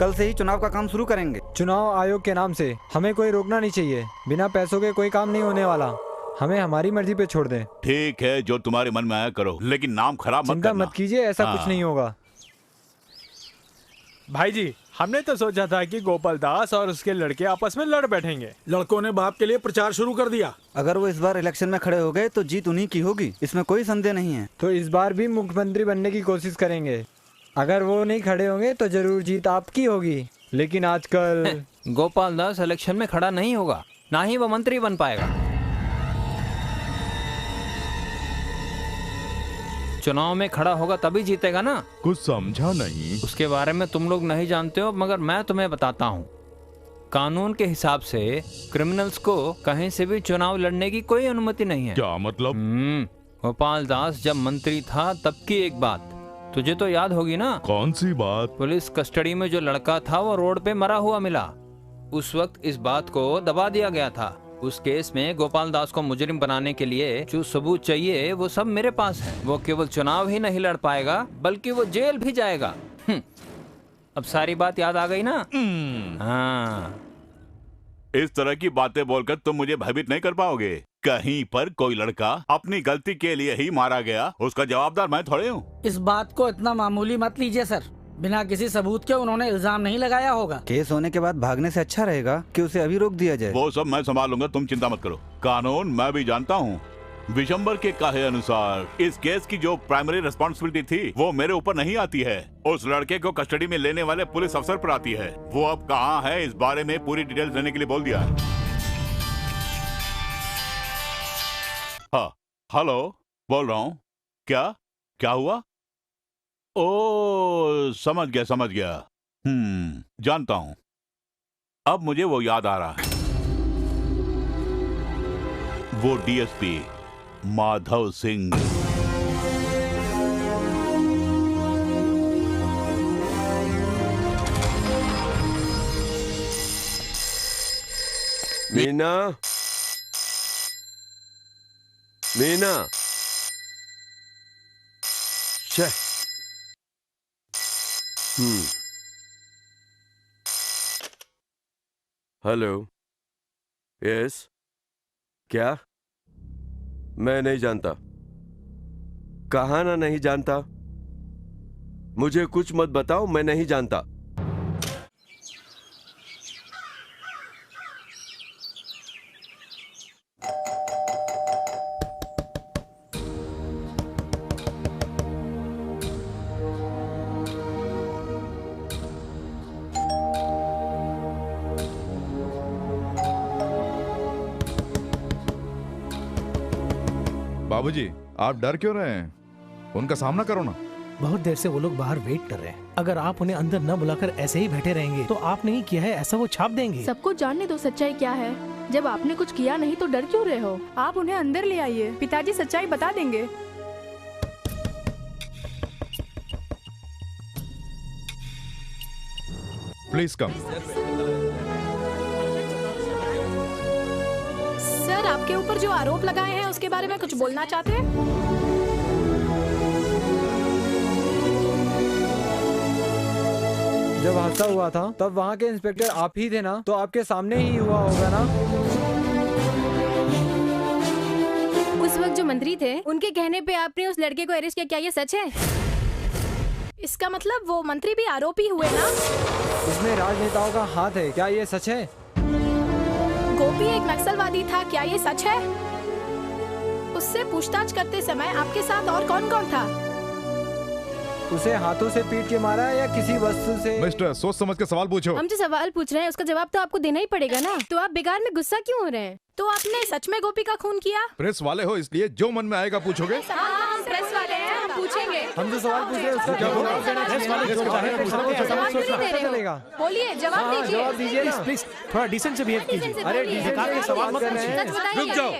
कल से ही चुनाव का काम शुरू करेंगे। चुनाव आयोग के नाम से हमें कोई रोकना नहीं चाहिए। बिना पैसों के कोई काम नहीं होने वाला, हमें हमारी मर्जी पे छोड़ दें। ठीक है, जो तुम्हारे मन में आया करो, लेकिन नाम खराब मत चिंता करना। मत कीजिए, ऐसा कुछ नहीं होगा। भाई जी, हमने तो सोचा था कि गोपाल दास और उसके लड़के आपस में लड़ बैठेंगे। लड़कों ने बाप के लिए प्रचार शुरू कर दिया। अगर वो इस बार इलेक्शन में खड़े हो गए तो जीत उन्हीं की होगी, इसमें कोई संदेह नहीं है। तो इस बार भी मुख्यमंत्री बनने की कोशिश करेंगे। अगर वो नहीं खड़े होंगे तो जरूर जीत आपकी होगी। लेकिन आजकल गोपाल दास इलेक्शन में खड़ा नहीं होगा, ना ही वो मंत्री बन पाएगा। चुनाव में खड़ा होगा तभी जीतेगा ना। कुछ समझा नहीं। उसके बारे में तुम लोग नहीं जानते हो, मगर मैं तुम्हें बताता हूँ। कानून के हिसाब से क्रिमिनल्स को कहीं से भी चुनाव लड़ने की कोई अनुमति नहीं है। क्या मतलब? गोपाल दास जब मंत्री था तब की एक बात तुझे तो याद होगी ना। कौन सी बात? पुलिस कस्टडी में जो लड़का था वो रोड पे मरा हुआ मिला। उस वक्त इस बात को दबा दिया गया था। उस केस में गोपाल दास को मुजरिम बनाने के लिए जो सबूत चाहिए वो सब मेरे पास है। वो केवल चुनाव ही नहीं लड़ पाएगा बल्कि वो जेल भी जाएगा। अब सारी बात याद आ गई ना? हाँ। इस तरह की बातें बोलकर तुम मुझे भयभीत नहीं कर पाओगे। कहीं पर कोई लड़का अपनी गलती के लिए ही मारा गया, उसका जवाबदार मैं थोड़े हूँ। इस बात को इतना मामूली मत लीजिए सर। बिना किसी सबूत के उन्होंने इल्जाम नहीं लगाया होगा। केस होने के बाद भागने से अच्छा रहेगा कि उसे अभी रोक दिया जाए। वो सब मैं संभाल लूंगा, तुम चिंता मत करो। कानून मैं भी जानता हूँ। विशंबर के कहे अनुसार इस केस की जो प्राइमरी रिस्पॉन्सिबिलिटी थी वो मेरे ऊपर नहीं आती है, उस लड़के को कस्टडी में लेने वाले पुलिस अफसर पर आती है। वो अब कहाँ है इस बारे में पूरी डिटेल्स देने के लिए बोल दिया है। हाँ, हेलो, बोल रहा हूँ। क्या हुआ? ओ, समझ गया। जानता हूँ। अब मुझे वो याद आ रहा है। वो DSP Madhav Singh. Meena, hello, yes, क्या? मैं नहीं जानता। कहा ना नहीं जानता। मुझे कुछ मत बताओ, मैं नहीं जानता। बाबूजी, आप डर क्यों रहे हैं? उनका सामना करो ना। बहुत देर से वो लोग बाहर वेट कर रहे हैं। अगर आप उन्हें अंदर न बुलाकर ऐसे ही बैठे रहेंगे तो आप नहीं किया है ऐसा वो छाप देंगे। सबको जानने दो सच्चाई क्या है। जब आपने कुछ किया नहीं तो डर क्यों रहे हो? आप उन्हें अंदर ले आइए, पिताजी सच्चाई बता देंगे। Please come. सर, आपके ऊपर जो आरोप लगाए हैं उसके बारे में कुछ बोलना चाहते हैं? जब हादसा हुआ था तब वहाँ के इंस्पेक्टर आप ही थे ना, तो आपके सामने ही हुआ होगा ना। उस वक्त जो मंत्री थे उनके कहने पे आपने उस लड़के को अरेस्ट किया, क्या ये सच है? इसका मतलब वो मंत्री भी आरोपी हुए ना? इसमें राजनेताओं का हाथ है, क्या ये सच है? गोपी एक नक्सलवादी था, क्या ये सच है? उससे पूछताछ करते समय आपके साथ और कौन कौन था? उसे हाथों से पीट के मारा है या किसी वस्तु से? मिस्टर, सोच समझ के सवाल पूछो। हम जो सवाल पूछ रहे हैं उसका जवाब तो आपको देना ही पड़ेगा ना। तो आप बेकार में गुस्सा क्यों हो रहे हैं? तो आपने सच में गोपी का खून किया? प्रेस वाले हो इसलिए जो मन में आएगा पूछोगे। हम प्रेस वाले हैं, हम पूछेंगे। हम जो सवाल पूछ रहे हैं उसका जवाब चलेगा। बोलिए, जवाब दीजिए। जवाब दीजिए ना प्लीज, थोड़ा डिसेंट से बिहेव कीजिए। अरे डिसेंट से सवाल मत पूछिए। रुक जाओ।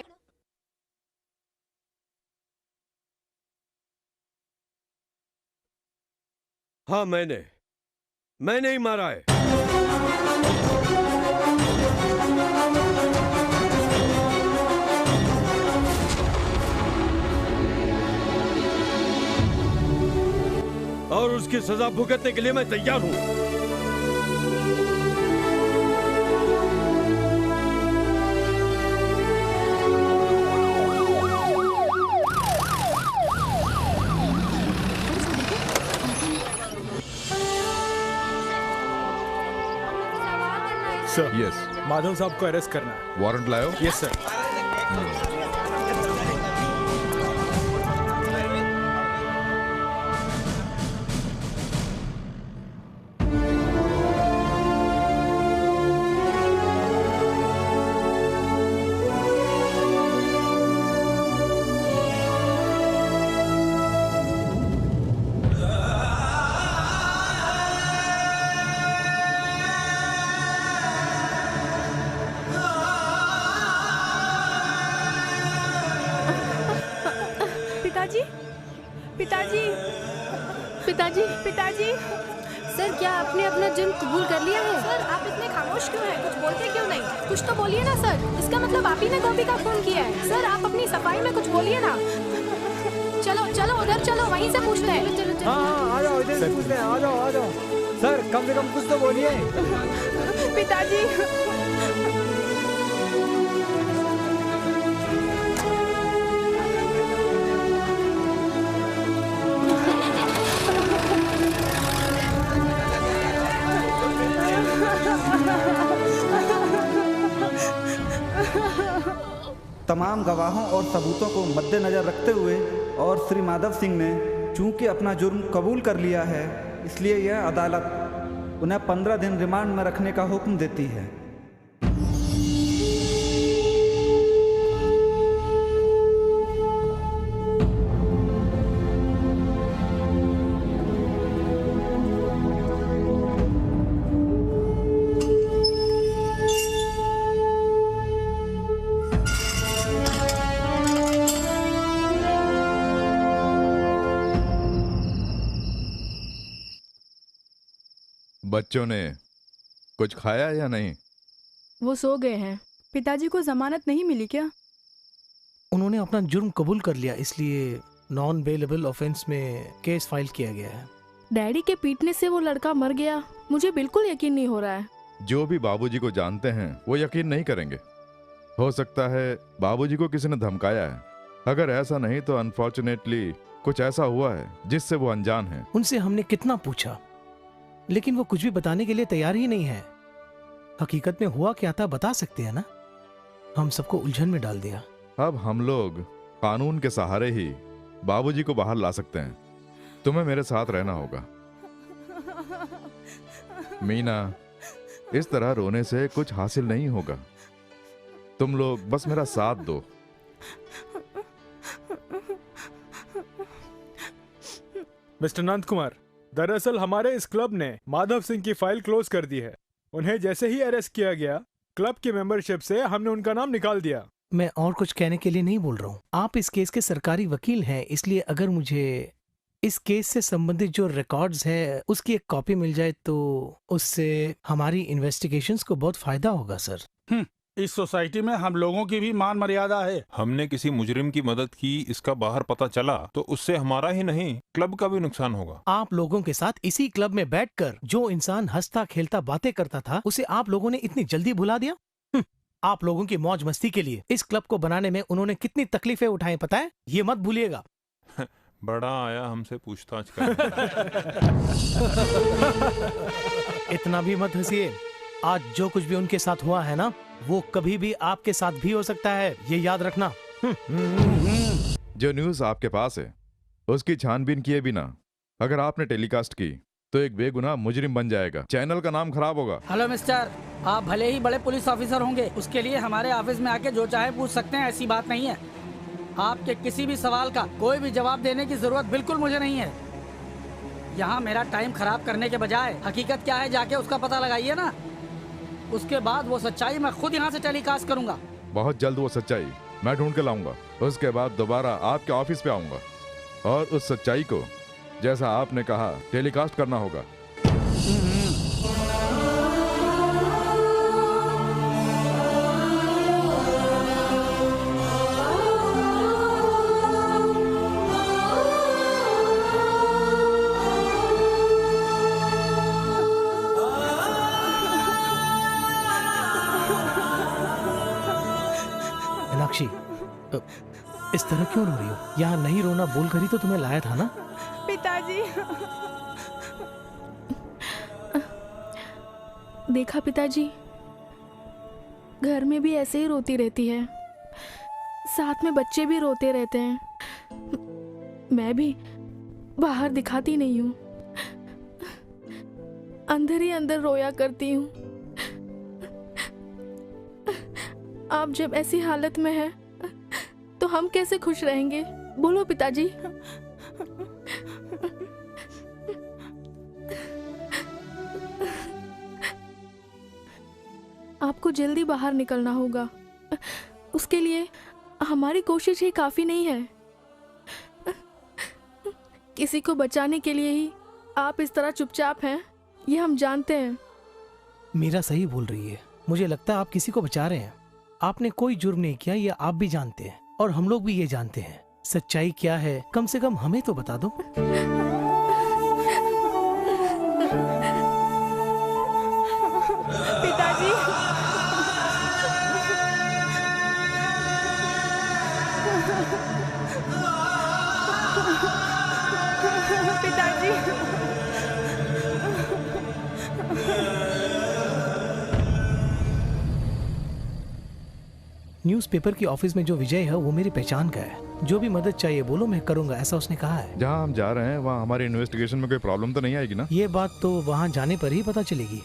हाँ, मैंने ही मारा है। और उसकी सजा भुगतने के लिए मैं तैयार हूं। सर, यस, माधव साहब को अरेस्ट करना है। वारंट लाओ। Yes sir. पिताजी, सर क्या आपने अपना जुर्म कबूल कर लिया है? सर आप इतने खामोश क्यों हैं? कुछ बोलते क्यों नहीं? कुछ तो बोलिए ना सर। इसका मतलब आप ही ने गोपी का खून किया है। सर आप अपनी सफाई में कुछ बोलिए ना। चलो चलो उधर चलो, वहीं से पूछते हैं। चलो हाँ, आ जाओ, इधर से पूछते हैं। आ जाओ। सर कम से कम कुछ तो बोलिए। पिताजी, तमाम गवाहों और सबूतों को मद्देनजर रखते हुए और श्री माधव सिंह ने चूंकि अपना जुर्म कबूल कर लिया है, इसलिए यह अदालत उन्हें 15 दिन रिमांड में रखने का हुक्म देती है। बच्चों ने कुछ खाया या नहीं? वो सो गए हैं। पिताजी को जमानत नहीं मिली क्या? उन्होंने अपना जुर्म कबूल कर लिया, इसलिए नॉन बेलेबल ऑफेंस में केस फाइल किया गया है। डैडी के पीटने से वो लड़का मर गया, मुझे बिल्कुल यकीन नहीं हो रहा है। जो भी बाबूजी को जानते हैं वो यकीन नहीं करेंगे। हो सकता है बाबूजी को किसी ने धमकाया है। अगर ऐसा नहीं तो अनफॉर्चुनेटली कुछ ऐसा हुआ है जिससे वो अनजान है। उनसे हमने कितना पूछा, लेकिन वो कुछ भी बताने के लिए तैयार ही नहीं है। हकीकत में हुआ क्या था बता सकते हैं ना? हम सबको उलझन में डाल दिया। अब हम लोग कानून के सहारे ही बाबूजी को बाहर ला सकते हैं। तुम्हें मेरे साथ रहना होगा। मीना, इस तरह रोने से कुछ हासिल नहीं होगा। तुम लोग बस मेरा साथ दो। मिस्टर नंद कुमार, दरअसल हमारे इस क्लब ने माधव सिंह की फाइल क्लोज कर दी है। उन्हें जैसे ही अरेस्ट किया गया, क्लब की मेंबरशिप से हमने उनका नाम निकाल दिया। मैं और कुछ कहने के लिए नहीं बोल रहा हूँ। आप इस केस के सरकारी वकील हैं, इसलिए अगर मुझे इस केस से संबंधित जो रिकॉर्ड्स है उसकी एक कॉपी मिल जाए तो उससे हमारी इन्वेस्टिगेशंस को बहुत फायदा होगा सर। इस सोसाइटी में हम लोगों की भी मान मर्यादा है। हमने किसी मुजरिम की मदद की, इसका बाहर पता चला तो उससे हमारा ही नहीं क्लब का भी नुकसान होगा। आप लोगों के साथ इसी क्लब में बैठकर जो इंसान हंसता खेलता बातें करता था, उसे आप लोगों ने इतनी जल्दी भुला दिया। आप लोगों की मौज मस्ती के लिए इस क्लब को बनाने में उन्होंने कितनी तकलीफें उठाई पता है? ये मत भूलिएगा। बड़ा आया हमसे पूछताछ कर। इतना भी मत हंसिए। आज जो कुछ भी उनके साथ हुआ है ना, वो कभी भी आपके साथ भी हो सकता है, ये याद रखना। जो न्यूज आपके पास है उसकी छानबीन किए बिना अगर आपने टेलीकास्ट की तो एक बेगुनाह मुजरिम बन जाएगा। चैनल का नाम खराब होगा। हेलो मिस्टर, आप भले ही बड़े पुलिस ऑफिसर होंगे, उसके लिए हमारे ऑफिस में आके जो चाहे पूछ सकते हैं, ऐसी बात नहीं है। आपके किसी भी सवाल का कोई भी जवाब देने की जरूरत बिल्कुल मुझे नहीं है। यहाँ मेरा टाइम खराब करने के बजाय हकीकत क्या है जाके उसका पता लगाइए ना। उसके बाद वो सच्चाई मैं खुद यहाँ से टेलीकास्ट करूंगा। बहुत जल्द वो सच्चाई मैं ढूंढ के लाऊंगा। उसके बाद दोबारा आपके ऑफिस पे आऊंगा और उस सच्चाई को जैसा आपने कहा टेलीकास्ट करना होगा। मीनाक्षी, इस तरह क्यों रो रही हो? यहाँ नहीं रोना बोल कर ही तो तुम्हें लाया था ना। पिताजी, देखा पिताजी, घर में भी ऐसे ही रोती रहती है, साथ में बच्चे भी रोते रहते हैं। मैं भी बाहर दिखाती नहीं हूँ, अंदर ही अंदर रोया करती हूँ। आप जब ऐसी हालत में हैं, तो हम कैसे खुश रहेंगे? बोलो पिताजी। आपको जल्दी बाहर निकलना होगा। उसके लिए हमारी कोशिश ही काफी नहीं है। किसी को बचाने के लिए ही आप इस तरह चुपचाप हैं, ये हम जानते हैं। मीरा सही बोल रही है। मुझे लगता है आप किसी को बचा रहे हैं। आपने कोई जुर्म नहीं किया, ये आप भी जानते हैं और हम लोग भी ये जानते हैं। सच्चाई क्या है कम से कम हमें तो बता दो। पिताजी, पिताजी। न्यूज़पेपर की ऑफिस में जो विजय है वो मेरी पहचान का है। जो भी मदद चाहिए बोलो, मैं करूंगा, ऐसा उसने कहा है। जहाँ हम जा रहे हैं वहाँ हमारी इन्वेस्टिगेशन में कोई प्रॉब्लम तो नहीं आएगी ना? ये बात तो वहाँ जाने पर ही पता चलेगी।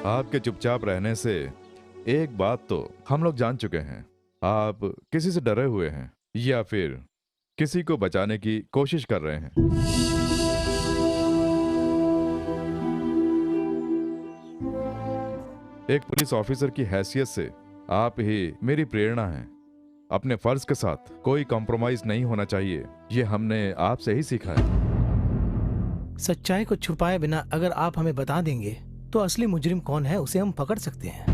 आपके चुपचाप रहने से एक बात तो हम लोग जान चुके हैं, आप किसी से डरे हुए हैं या फिर किसी को बचाने की कोशिश कर रहे हैं। एक पुलिस ऑफिसर की हैसियत से आप ही मेरी प्रेरणा हैं। अपने फर्ज के साथ कोई कॉम्प्रोमाइज नहीं होना चाहिए, ये हमने आपसे ही सीखा है। सच्चाई को छुपाए बिना अगर आप हमें बता देंगे तो असली मुजरिम कौन है उसे हम पकड़ सकते हैं।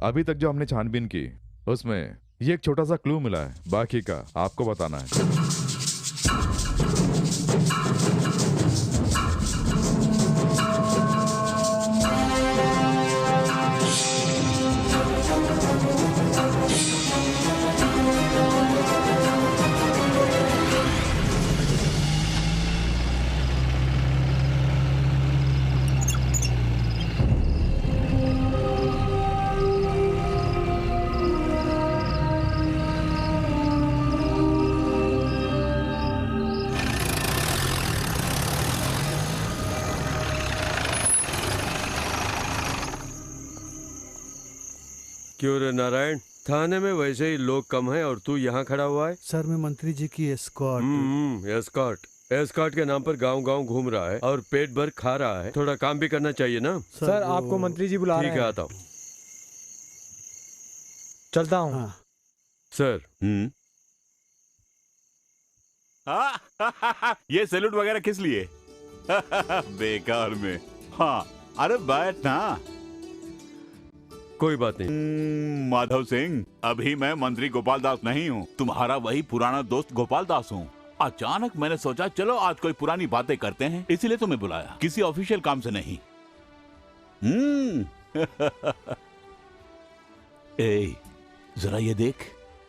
अभी तक जो हमने छानबीन की उसमें ये एक छोटा सा क्लू मिला है, बाकी का आपको बताना है। क्यों रे नारायण, थाने में वैसे ही लोग कम हैं और तू यहाँ खड़ा हुआ है? सर मैं मंत्री जी की एस्कॉर्ट एस्कॉर्ट के नाम पर गांव-गांव घूम रहा है और पेट भर खा रहा है। थोड़ा काम भी करना चाहिए ना। सर आपको मंत्री जी बुला रहे हैं। ठीक है, आता हूँ। चलता हूँ। सर। ये सैल्यूट वगैरह किस लिए? बेकार में। हाँ, अरे बैठ ना। कोई बात नहीं। माधव सिंह, अभी मैं मंत्री गोपाल दास नहीं हूँ, तुम्हारा वही पुराना दोस्त गोपाल दास हूँ। अचानक मैंने सोचा चलो आज कोई पुरानी बातें करते हैं, इसीलिए तुम्हें बुलाया, किसी ऑफिशियल काम से नहीं। ए, जरा ये देख,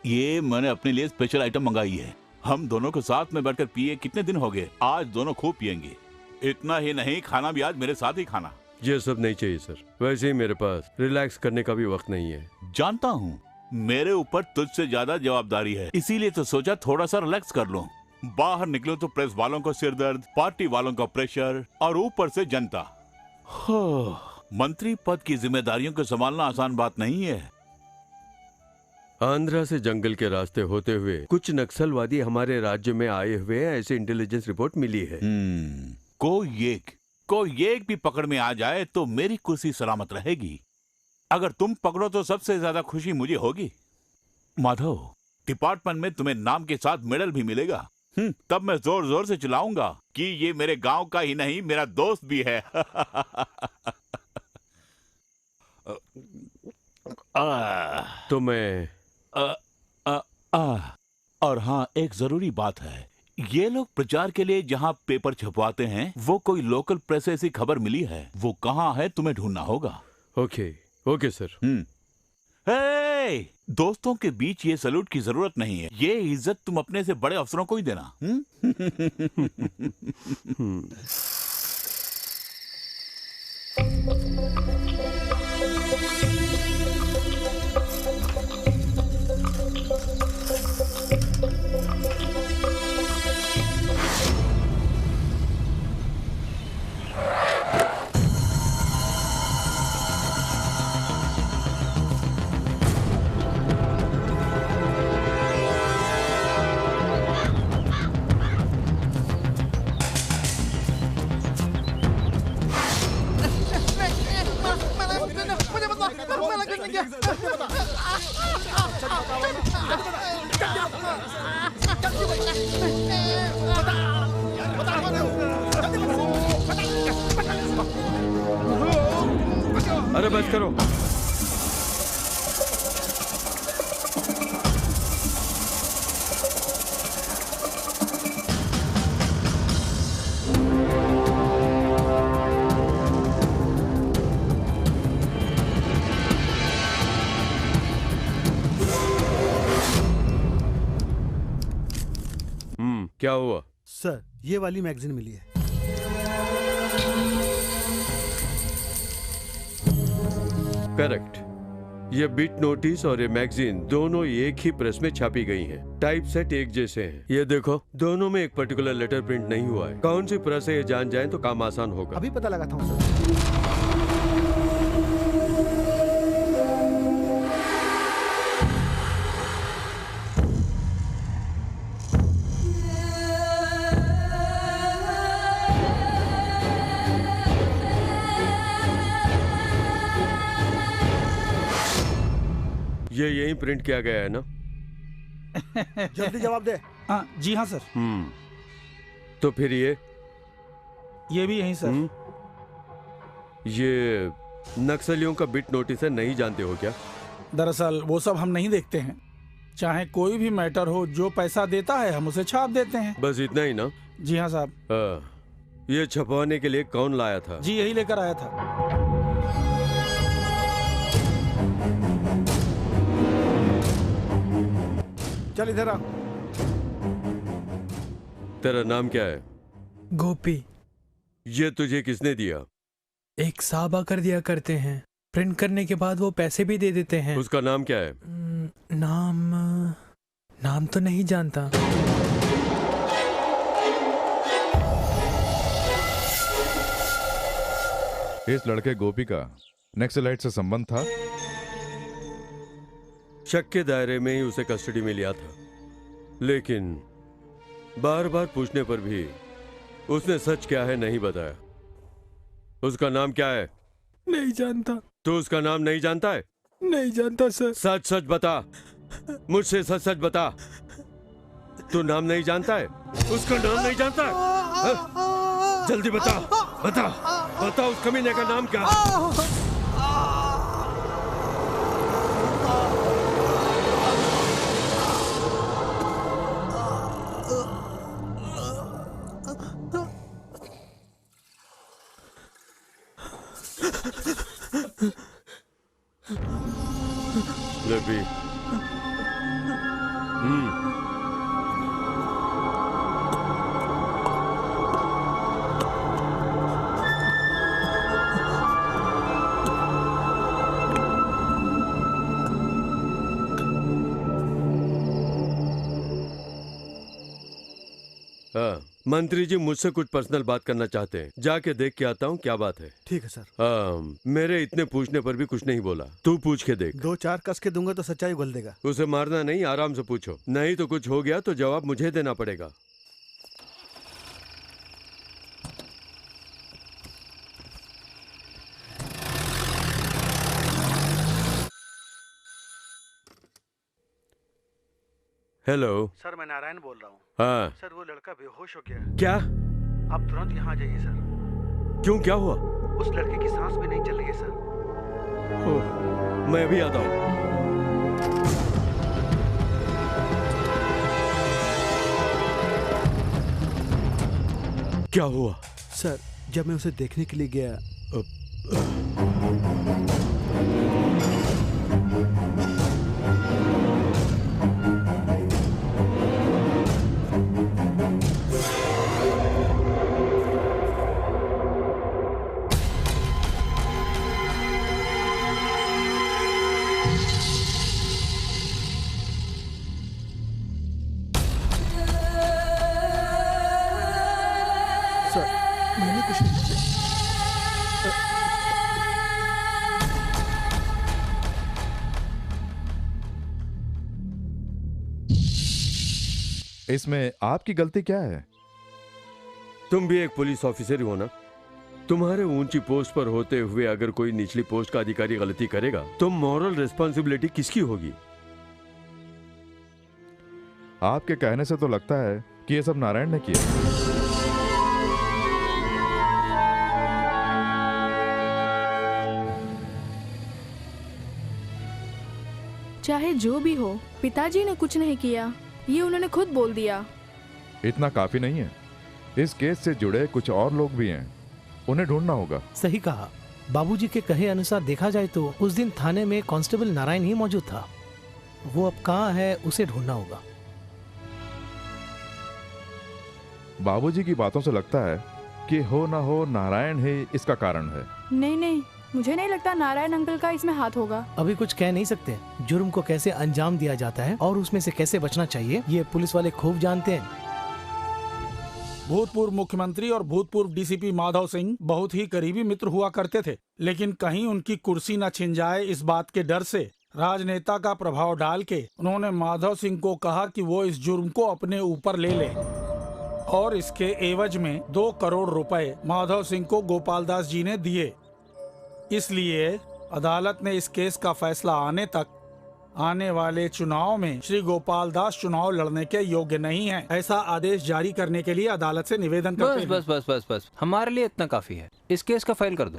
ये मैंने अपने लिए स्पेशल आइटम मंगाई है। हम दोनों को साथ में बैठकर पिए कितने दिन हो गए, आज दोनों खूब पियेंगे। इतना ही नहीं, खाना भी आज मेरे साथ ही खाना। ये सब नहीं चाहिए सर, वैसे ही मेरे पास रिलैक्स करने का भी वक्त नहीं है। जानता हूँ मेरे ऊपर तुझसे ज्यादा जवाबदारी है, इसीलिए तो सोचा थोड़ा सा रिलैक्स कर लूं। बाहर निकलो तो प्रेस वालों को सिरदर्द, पार्टी वालों का प्रेशर और ऊपर से जनता। मंत्री पद की जिम्मेदारियों को संभालना आसान बात नहीं है। आंध्रा से जंगल के रास्ते होते हुए कुछ नक्सलवादी हमारे राज्य में आए हुए हैं, ऐसी इंटेलिजेंस रिपोर्ट मिली है। कोई एक भी पकड़ में आ जाए तो मेरी कुर्सी सलामत रहेगी। अगर तुम पकड़ो तो सबसे ज्यादा खुशी मुझे होगी। माधव, डिपार्टमेंट में तुम्हें नाम के साथ मेडल भी मिलेगा। तब मैं जोर जोर से चिल्लाऊंगा कि ये मेरे गांव का ही नहीं, मेरा दोस्त भी है। तो मैं और हाँ, एक जरूरी बात है, ये लोग प्रचार के लिए जहाँ पेपर छपवाते हैं वो कोई लोकल प्रेस से ऐसी खबर मिली है, वो कहाँ है तुम्हें ढूंढना होगा। Okay sir. दोस्तों के बीच ये सैल्यूट की जरूरत नहीं है, ये इज्जत तुम अपने से बड़े अफसरों को ही देना। अरे बस करो। क्या हुआ? सर, ये वाली मैगजीन मिली है। करेक्ट। ये बिट नोटिस और ये मैगजीन दोनों एक ही प्रेस में छापी गई हैं। टाइप सेट एक जैसे हैं। ये देखो, दोनों में एक पर्टिकुलर लेटर प्रिंट नहीं हुआ है। कौन सी प्रेस है ये जान जाए तो काम आसान होगा। अभी पता लगाता हूँ सर। ये यही प्रिंट किया गया है ना? जल्दी जवाब दे। जी हाँ सर। तो फिर ये भी यही सर। ये नक्सलियों का बिट नोटिस है, नहीं जानते हो क्या? दरअसल वो सब हम नहीं देखते हैं। चाहे कोई भी मैटर हो, जो पैसा देता है हम उसे छाप देते हैं। बस इतना ही ना? जी हाँ साहब। ये छपवाने के लिए कौन लाया था? जी यही लेकर आया था। चल इधर आ। तेरा नाम क्या है? गोपी। ये तुझे किसने दिया? एक साहब आकर दिया करते हैं। प्रिंट करने के बाद वो पैसे भी दे देते हैं। उसका नाम क्या है? नाम तो नहीं जानता। इस लड़के गोपी का नक्सलाइट से संबंध था? शक के दायरे में ही उसे कस्टडी में लिया था, लेकिन बार बार पूछने पर भी उसने सच क्या है नहीं बताया। उसका नाम क्या है? नहीं जानता। तू उसका नाम नहीं जानता है? नहीं जानता सर। सच सच बता, मुझसे सच सच बता। तू नाम नहीं जानता है? उसका नाम नहीं जानता है? हाँ? जल्दी बता, बता, बता उस कमीने का नाम क्या है? मंत्री जी मुझसे कुछ पर्सनल बात करना चाहते हैं। जाके देख के आता हूँ क्या बात है। ठीक है सर। मेरे इतने पूछने पर भी कुछ नहीं बोला। तू पूछ के देख। 2-4 कस के दूंगा तो सच्चाई उगल देगा। उसे मारना नहीं, आराम से पूछो, नहीं तो कुछ हो गया तो जवाब मुझे देना पड़ेगा। हेलो सर, मैं नारायण बोल रहा हूँ। हाँ सर, वो लड़का बेहोश हो गया। क्या? आप तुरंत यहाँ जाइए सर। क्यों, क्या हुआ? उस लड़के की सांस भी नहीं चल रही है सर। मैं अभी आता हूँ। क्या हुआ? सर, जब मैं उसे देखने के लिए गया इसमें आपकी गलती क्या है? तुम भी एक पुलिस ऑफिसर ही हो ना? तुम्हारे ऊंची पोस्ट पर होते हुए अगर कोई निचली पोस्ट का अधिकारी गलती करेगा तो मॉरल रिस्पॉन्सिबिलिटी किसकी होगी? आपके कहने से तो लगता है कि ये सब नारायण ने किया। चाहे जो भी हो, पिताजी ने कुछ नहीं किया, ये उन्होंने खुद बोल दिया। इतना काफी नहीं है, इस केस से जुड़े कुछ और लोग भी हैं, उन्हें ढूंढना होगा। सही कहा। बाबूजी के कहे अनुसार देखा जाए तो उस दिन थाने में कांस्टेबल नारायण ही मौजूद था। वो अब कहाँ है, उसे ढूंढना होगा। बाबूजी की बातों से लगता है कि हो ना हो नारायण ही इसका कारण है। नहीं नहीं, मुझे नहीं लगता नारायण अंकल का इसमें हाथ होगा। अभी कुछ कह नहीं सकते। जुर्म को कैसे अंजाम दिया जाता है और उसमें से कैसे बचना चाहिए, ये पुलिस वाले खूब जानते हैं। भूतपूर्व मुख्यमंत्री और भूतपूर्व डीसीपी माधव सिंह बहुत ही करीबी मित्र हुआ करते थे, लेकिन कहीं उनकी कुर्सी न छिन जाए इस बात के डर से राजनेता का प्रभाव डाल के उन्होंने माधव सिंह को कहा कि वो इस जुर्म को अपने ऊपर ले ले और इसके एवज में 2 करोड़ रुपए माधव सिंह को गोपाल दास जी ने दिए। इसलिए अदालत ने इस केस का फैसला आने तक आने वाले चुनाव में श्री गोपाल दास चुनाव लड़ने के योग्य नहीं हैं, ऐसा आदेश जारी करने के लिए अदालत से निवेदन करते हैं। बस बस बस बस, हमारे लिए इतना काफी है। इस केस का फाइल कर दो।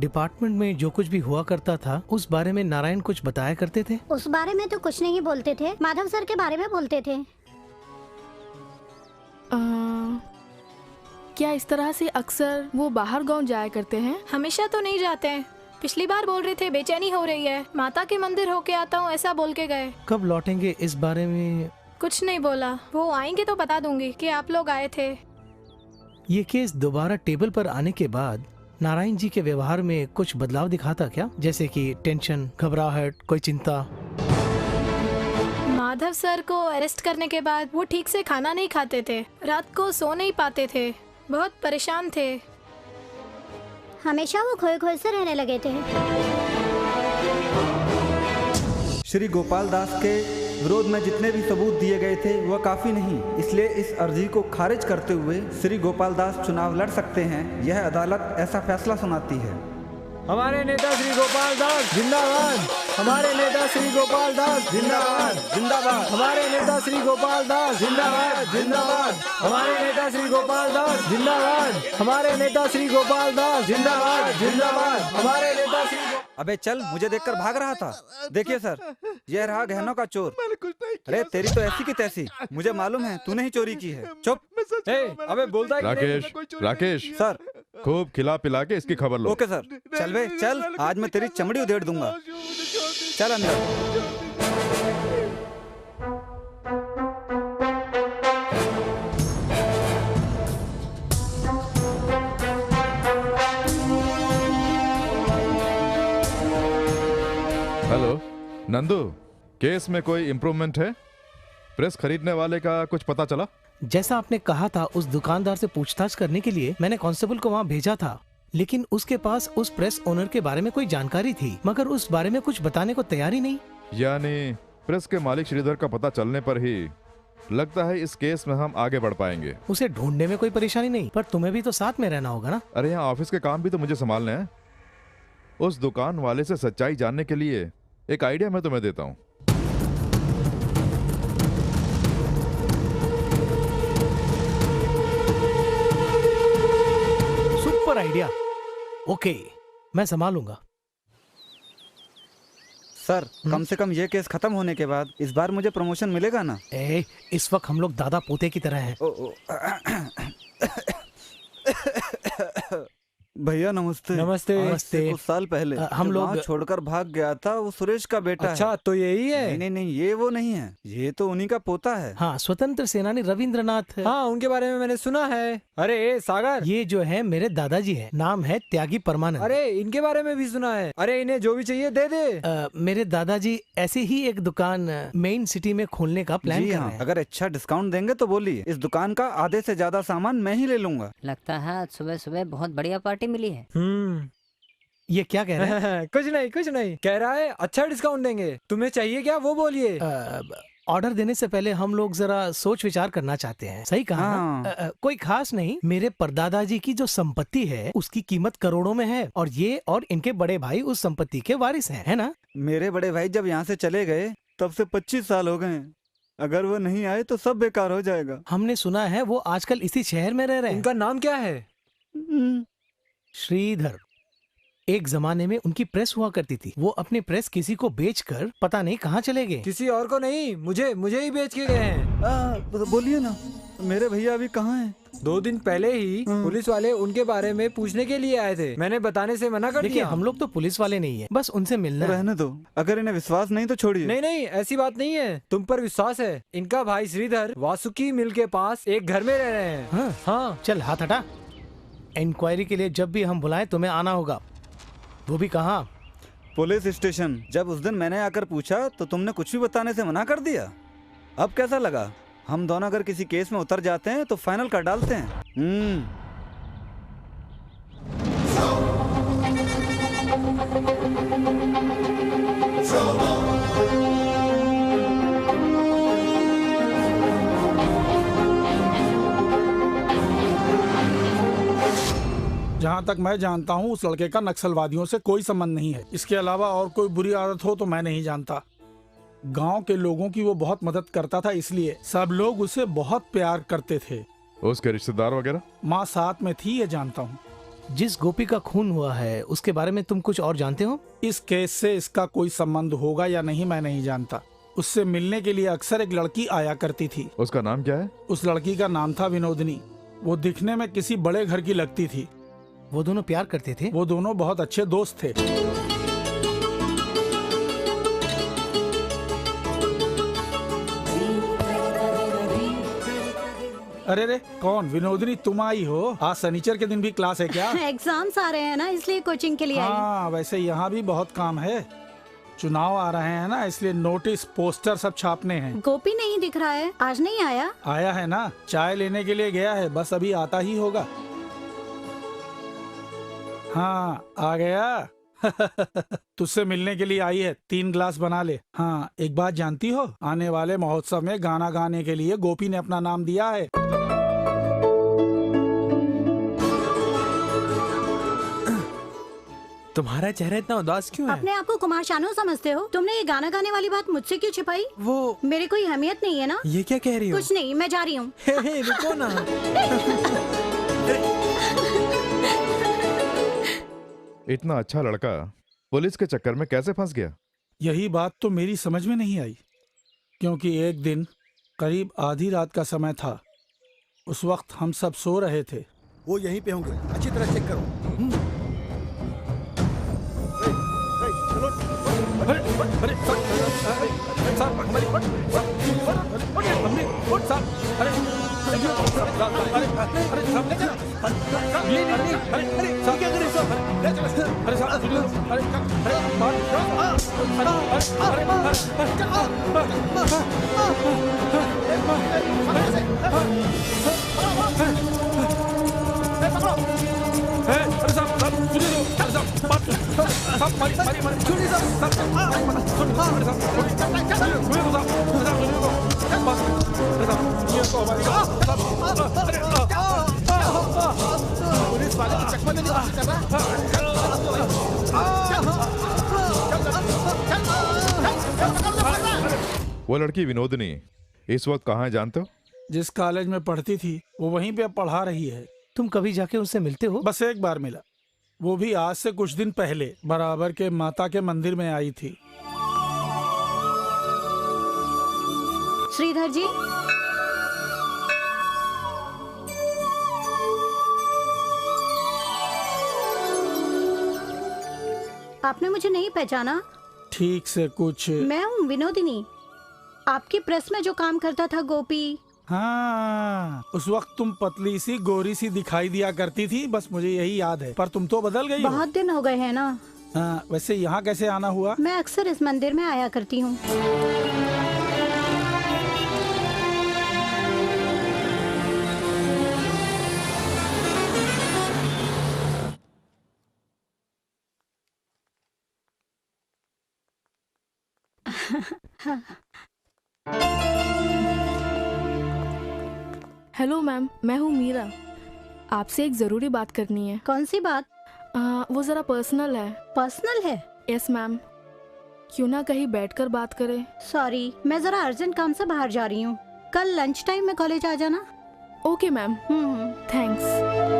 डिपार्टमेंट में जो कुछ भी हुआ करता था उस बारे में नारायण कुछ बताया करते थे। उस बारे में तो कुछ नहीं बोलते थे, माधव सर के बारे में बोलते थे। क्या इस तरह से अक्सर वो बाहर गांव जाया करते हैं? हमेशा तो नहीं जाते हैं। पिछली बार बोल रहे थे बेचैनी हो रही है, माता के मंदिर होके आता हूँ, ऐसा बोल के गए। कब लौटेंगे इस बारे में? कुछ नहीं बोला। वो आएंगे तो बता दूंगी कि आप लोग आए थे। ये केस दोबारा टेबल पर आने के बाद नारायण जी के व्यवहार में कुछ बदलाव दिखाता क्या, जैसे कि टेंशन, घबराहट, कोई चिंता? माधव सर को अरेस्ट करने के बाद वो ठीक से खाना नहीं खाते थे, रात को सो नहीं पाते थे, बहुत परेशान थे। हमेशा वो खोए खोए से रहने लगे थे। श्री गोपाल दास के विरोध में जितने भी सबूत दिए गए थे वह काफी नहीं, इसलिए इस अर्जी को खारिज करते हुए श्री गोपाल दास चुनाव लड़ सकते हैं। यह अदालत ऐसा फैसला सुनाती है। हमारे नेता श्री गोपाल दास जिंदाबाद। हमारे नेता श्री गोपाल दास जिंदाबाद जिंदाबाद। हमारे नेता श्री गोपाल दास जिंदाबाद जिंदाबाद। हमारे नेता श्री गोपाल दास जिंदाबाद। हमारे नेता श्री गोपाल दास जिंदाबाद जिंदाबाद। हमारे नेता श्री। अबे चल, मुझे देखकर भाग रहा था। देखिए सर, यह रहा गहनों का चोर। अरे तेरी तो ऐसी की तैसी, मुझे मालूम है तूने ही चोरी की है। चुप। अबे बोलता है राकेश, राकेश सर, खूब खिला पिला के इसकी खबर लो। Okay sir. चल बे चल, आज मैं तेरी चमड़ी उधेड़ दूंगा। चल अंदर। हेलो नंदू, केस में कोई इम्प्रूवमेंट है? प्रेस खरीदने वाले का कुछ पता चला? जैसा आपने कहा था, उस दुकानदार से पूछताछ करने के लिए मैंने कांस्टेबल को वहाँ भेजा था, लेकिन उसके पास उस प्रेस ओनर के बारे में कोई जानकारी थी, मगर उस बारे में कुछ बताने को तैयार ही नहीं। यानी प्रेस के मालिक श्रीधर का पता चलने पर ही लगता है इस केस में हम आगे बढ़ पाएंगे। उसे ढूंढने में कोई परेशानी नहीं, पर तुम्हें भी तो साथ में रहना होगा ना। अरे यहाँ ऑफिस के काम भी तो मुझे संभालने हैं। उस दुकान वाले से सच्चाई जानने के लिए एक आइडिया मैं तुम्हें देता हूँ। Super idea. ओके, मैं संभालूंगा। सर, कम से कम ये केस खत्म होने के बाद इस बार मुझे प्रमोशन मिलेगा ना? इस वक्त हम लोग दादा पोते की तरह हैं। भैया नमस्ते। नमस्ते। नमस्ते। कुछ साल पहले हम लोग छोड़कर भाग गया था, वो सुरेश का बेटा अच्छा, है। तो यही है? नहीं नहीं नहीं, ये वो नहीं है, ये तो उन्हीं का पोता है। हाँ, स्वतंत्र सेनानी रविंद्रनाथ है। हाँ, उनके बारे में मैंने सुना है। अरे सागर, ये जो है मेरे दादाजी है, नाम है त्यागी परमानंद। अरे इनके बारे में भी सुना है। अरे इन्हें जो भी चाहिए दे दे। मेरे दादाजी ऐसे ही एक दुकान मेन सिटी में खोलने का प्लान कर रहे हैं। अगर अच्छा डिस्काउंट देंगे तो बोलिए, इस दुकान का आधे से ज्यादा सामान मैं ही ले लूंगा। लगता है आज सुबह सुबह बहुत बढ़िया पार्टी मिली है। ये क्या कह रहा है? कुछ नहीं कह रहा है अच्छा डिस्काउंट देंगे। तुम्हें चाहिए क्या वो बोलिए। ऑर्डर देने से पहले हम लोग जरा सोच विचार करना चाहते हैं। सही कहा ना? कोई खास नहीं, मेरे परदादाजी की जो संपत्ति है उसकी कीमत करोड़ों में है, और ये और इनके बड़े भाई उस संपत्ति के वारिस हैं, है ना? मेरे बड़े भाई जब यहाँ से चले गए तब से 25 साल हो गए। अगर वो नहीं आए तो सब बेकार हो जाएगा। हमने सुना है वो आजकल इसी शहर में रह रहे हैं। उनका नाम क्या है? श्रीधर। एक जमाने में उनकी प्रेस हुआ करती थी, वो अपनी प्रेस किसी को बेचकर पता नहीं कहाँ चले गए। किसी और को नहीं, मुझे ही बेच के गए हैं। बोलिए ना, मेरे भैया अभी कहाँ हैं? 2 दिन पहले ही पुलिस वाले उनके बारे में पूछने के लिए आए थे। मैंने बताने से मना कर दिया। हम लोग तो पुलिस वाले नहीं है, बस उनसे मिलना है। रहने दो, अगर इन्हें विश्वास नहीं तो छोड़िए। नहीं, ऐसी बात नहीं है, तुम पर विश्वास है। इनका भाई श्रीधर वासुकी मिल के पास एक घर में रह रहे हैं। हाँ, चल हाथ हटा। इंक्वायरी के लिए जब भी हम बुलाएं तुम्हें आना होगा। वो भी कहाँ? Police station. जब उस दिन मैंने आकर पूछा तो तुमने कुछ भी बताने से मना कर दिया। अब कैसा लगा? हम दोनों अगर किसी केस में उतर जाते हैं तो फाइनल कर डालते हैं। जहाँ तक मैं जानता हूँ उस लड़के का नक्सलवादियों से कोई संबंध नहीं है। इसके अलावा और कोई बुरी आदत हो तो मैं नहीं जानता। गांव के लोगों की वो बहुत मदद करता था, इसलिए सब लोग उसे बहुत प्यार करते थे। उसके रिश्तेदार वगैरह? माँ साथ में थी, ये जानता हूँ। जिस गोपी का खून हुआ है उसके बारे में तुम कुछ और जानते हो? इस केस से इसका कोई संबंध होगा या नहीं मैं नहीं जानता। उससे मिलने के लिए अक्सर एक लड़की आया करती थी। उसका नाम क्या है? उस लड़की का नाम था विनोदनी। वो दिखने में किसी बड़े घर की लगती थी। वो दोनों प्यार करते थे? वो दोनों बहुत अच्छे दोस्त थे। अरे रे, कौन? विनोदनी तुम आई हो? आज शनिचर के दिन भी क्लास है क्या? एग्जाम्स आ रहे हैं ना, इसलिए कोचिंग के लिए आई। हाँ, वैसे यहाँ भी बहुत काम है। चुनाव आ रहे हैं ना, इसलिए नोटिस पोस्टर सब छापने हैं। गोपी नहीं दिख रहा है, आज नहीं आया? आया है ना, चाय लेने के लिए गया है, बस अभी आता ही होगा। हाँ, आ गया। तुझसे मिलने के लिए आई है, 3 ग्लास बना ले। हाँ, एक बात जानती हो, आने वाले महोत्सव में गाना गाने के लिए गोपी ने अपना नाम दिया है। तुम्हारा चेहरा इतना उदास क्यों है? अपने आप को कुमार शानू समझते हो? तुमने ये गाना गाने वाली बात मुझसे क्यों छिपाई? वो मेरी कोई अहमियत नहीं है ना? ये क्या कह रही हो? कुछ नहीं, मैं जा रही हूँ। रुको ना। इतना अच्छा लड़का पुलिस के चक्कर में कैसे फंस गया? यही बात तो मेरी समझ में नहीं आई, क्योंकि एक दिन करीब आधी रात का समय था। उस वक्त हम सब सो रहे थे। वो यहीं पे होंगे, अच्छी तरह चेक करो। वो लड़की विनोदनी इस वक्त कहाँ है जानते हो? जिस कॉलेज में पढ़ती थी वो वहीं पे पढ़ा रही है। तुम कभी जाके उससे मिलते हो? बस एक बार मिला, वो भी आज से कुछ दिन पहले बराबर के माता के मंदिर में आई थी। श्रीधर जी, आपने मुझे नहीं पहचाना? ठीक से कुछ। मैं हूँ विनोदिनी, आपकी प्रेस में जो काम करता था गोपी। हाँ, उस वक्त तुम पतली सी गोरी सी दिखाई दिया करती थी, बस मुझे यही याद है। पर तुम तो बदल गई हो। बहुत दिन हो गए हैं ना। हाँ, वैसे यहाँ कैसे आना हुआ? मैं अक्सर इस मंदिर में आया करती हूँ। हेलो मैम, मैं हूँ मीरा। आपसे एक जरूरी बात करनी है। कौन सी बात? वो जरा पर्सनल है। पर्सनल है? Yes ma'am. क्यों ना कहीं बैठकर बात करें? सॉरी, मैं जरा अर्जेंट काम से बाहर जा रही हूँ। कल लंच टाइम में कॉलेज आ जाना। Okay ma'am. थैंक्स।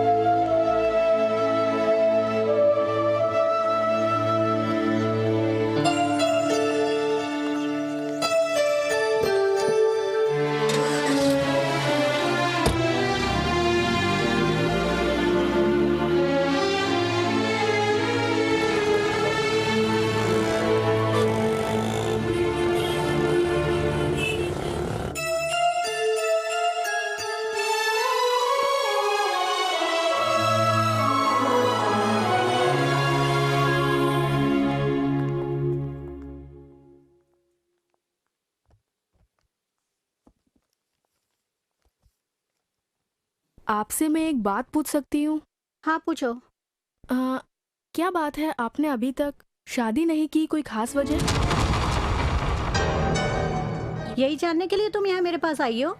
आपसे मैं एक बात पूछ सकती हूँ? हाँ, पूछो। क्या बात है, आपने अभी तक शादी नहीं की? कोई खास वजह? यही जानने के लिए तुम यहाँ मेरे पास आई हो?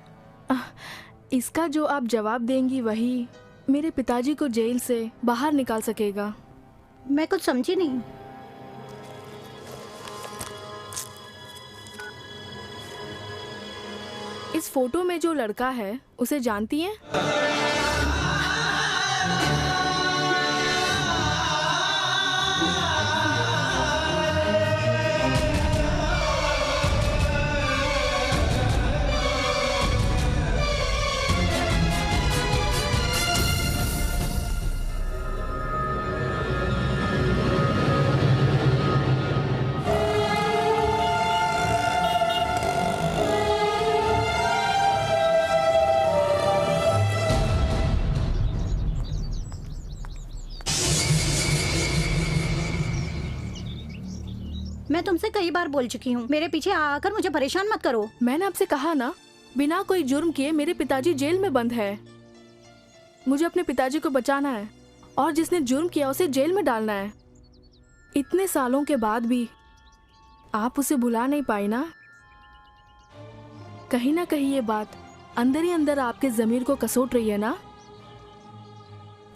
इसका जो आप जवाब देंगी वही मेरे पिताजी को जेल से बाहर निकाल सकेगा। मैं कुछ समझी नहीं। इस फोटो में जो लड़का है उसे जानती हैं? मैं तुमसे कई बार बोल चुकी हूँ, मेरे पीछे आकर मुझे परेशान मत करो। मैंने आपसे कहा ना, बिना कोई जुर्म किए मेरे पिताजी जेल में बंद है। मुझे अपने पिताजी को बचाना है और जिसने जुर्म किया उसे जेल में डालना है। इतने सालों के बाद भी आप उसे भुला नहीं पाई ना? कहीं ना कहीं ये बात अंदर ही अंदर आपके जमीर को कसोट रही है ना?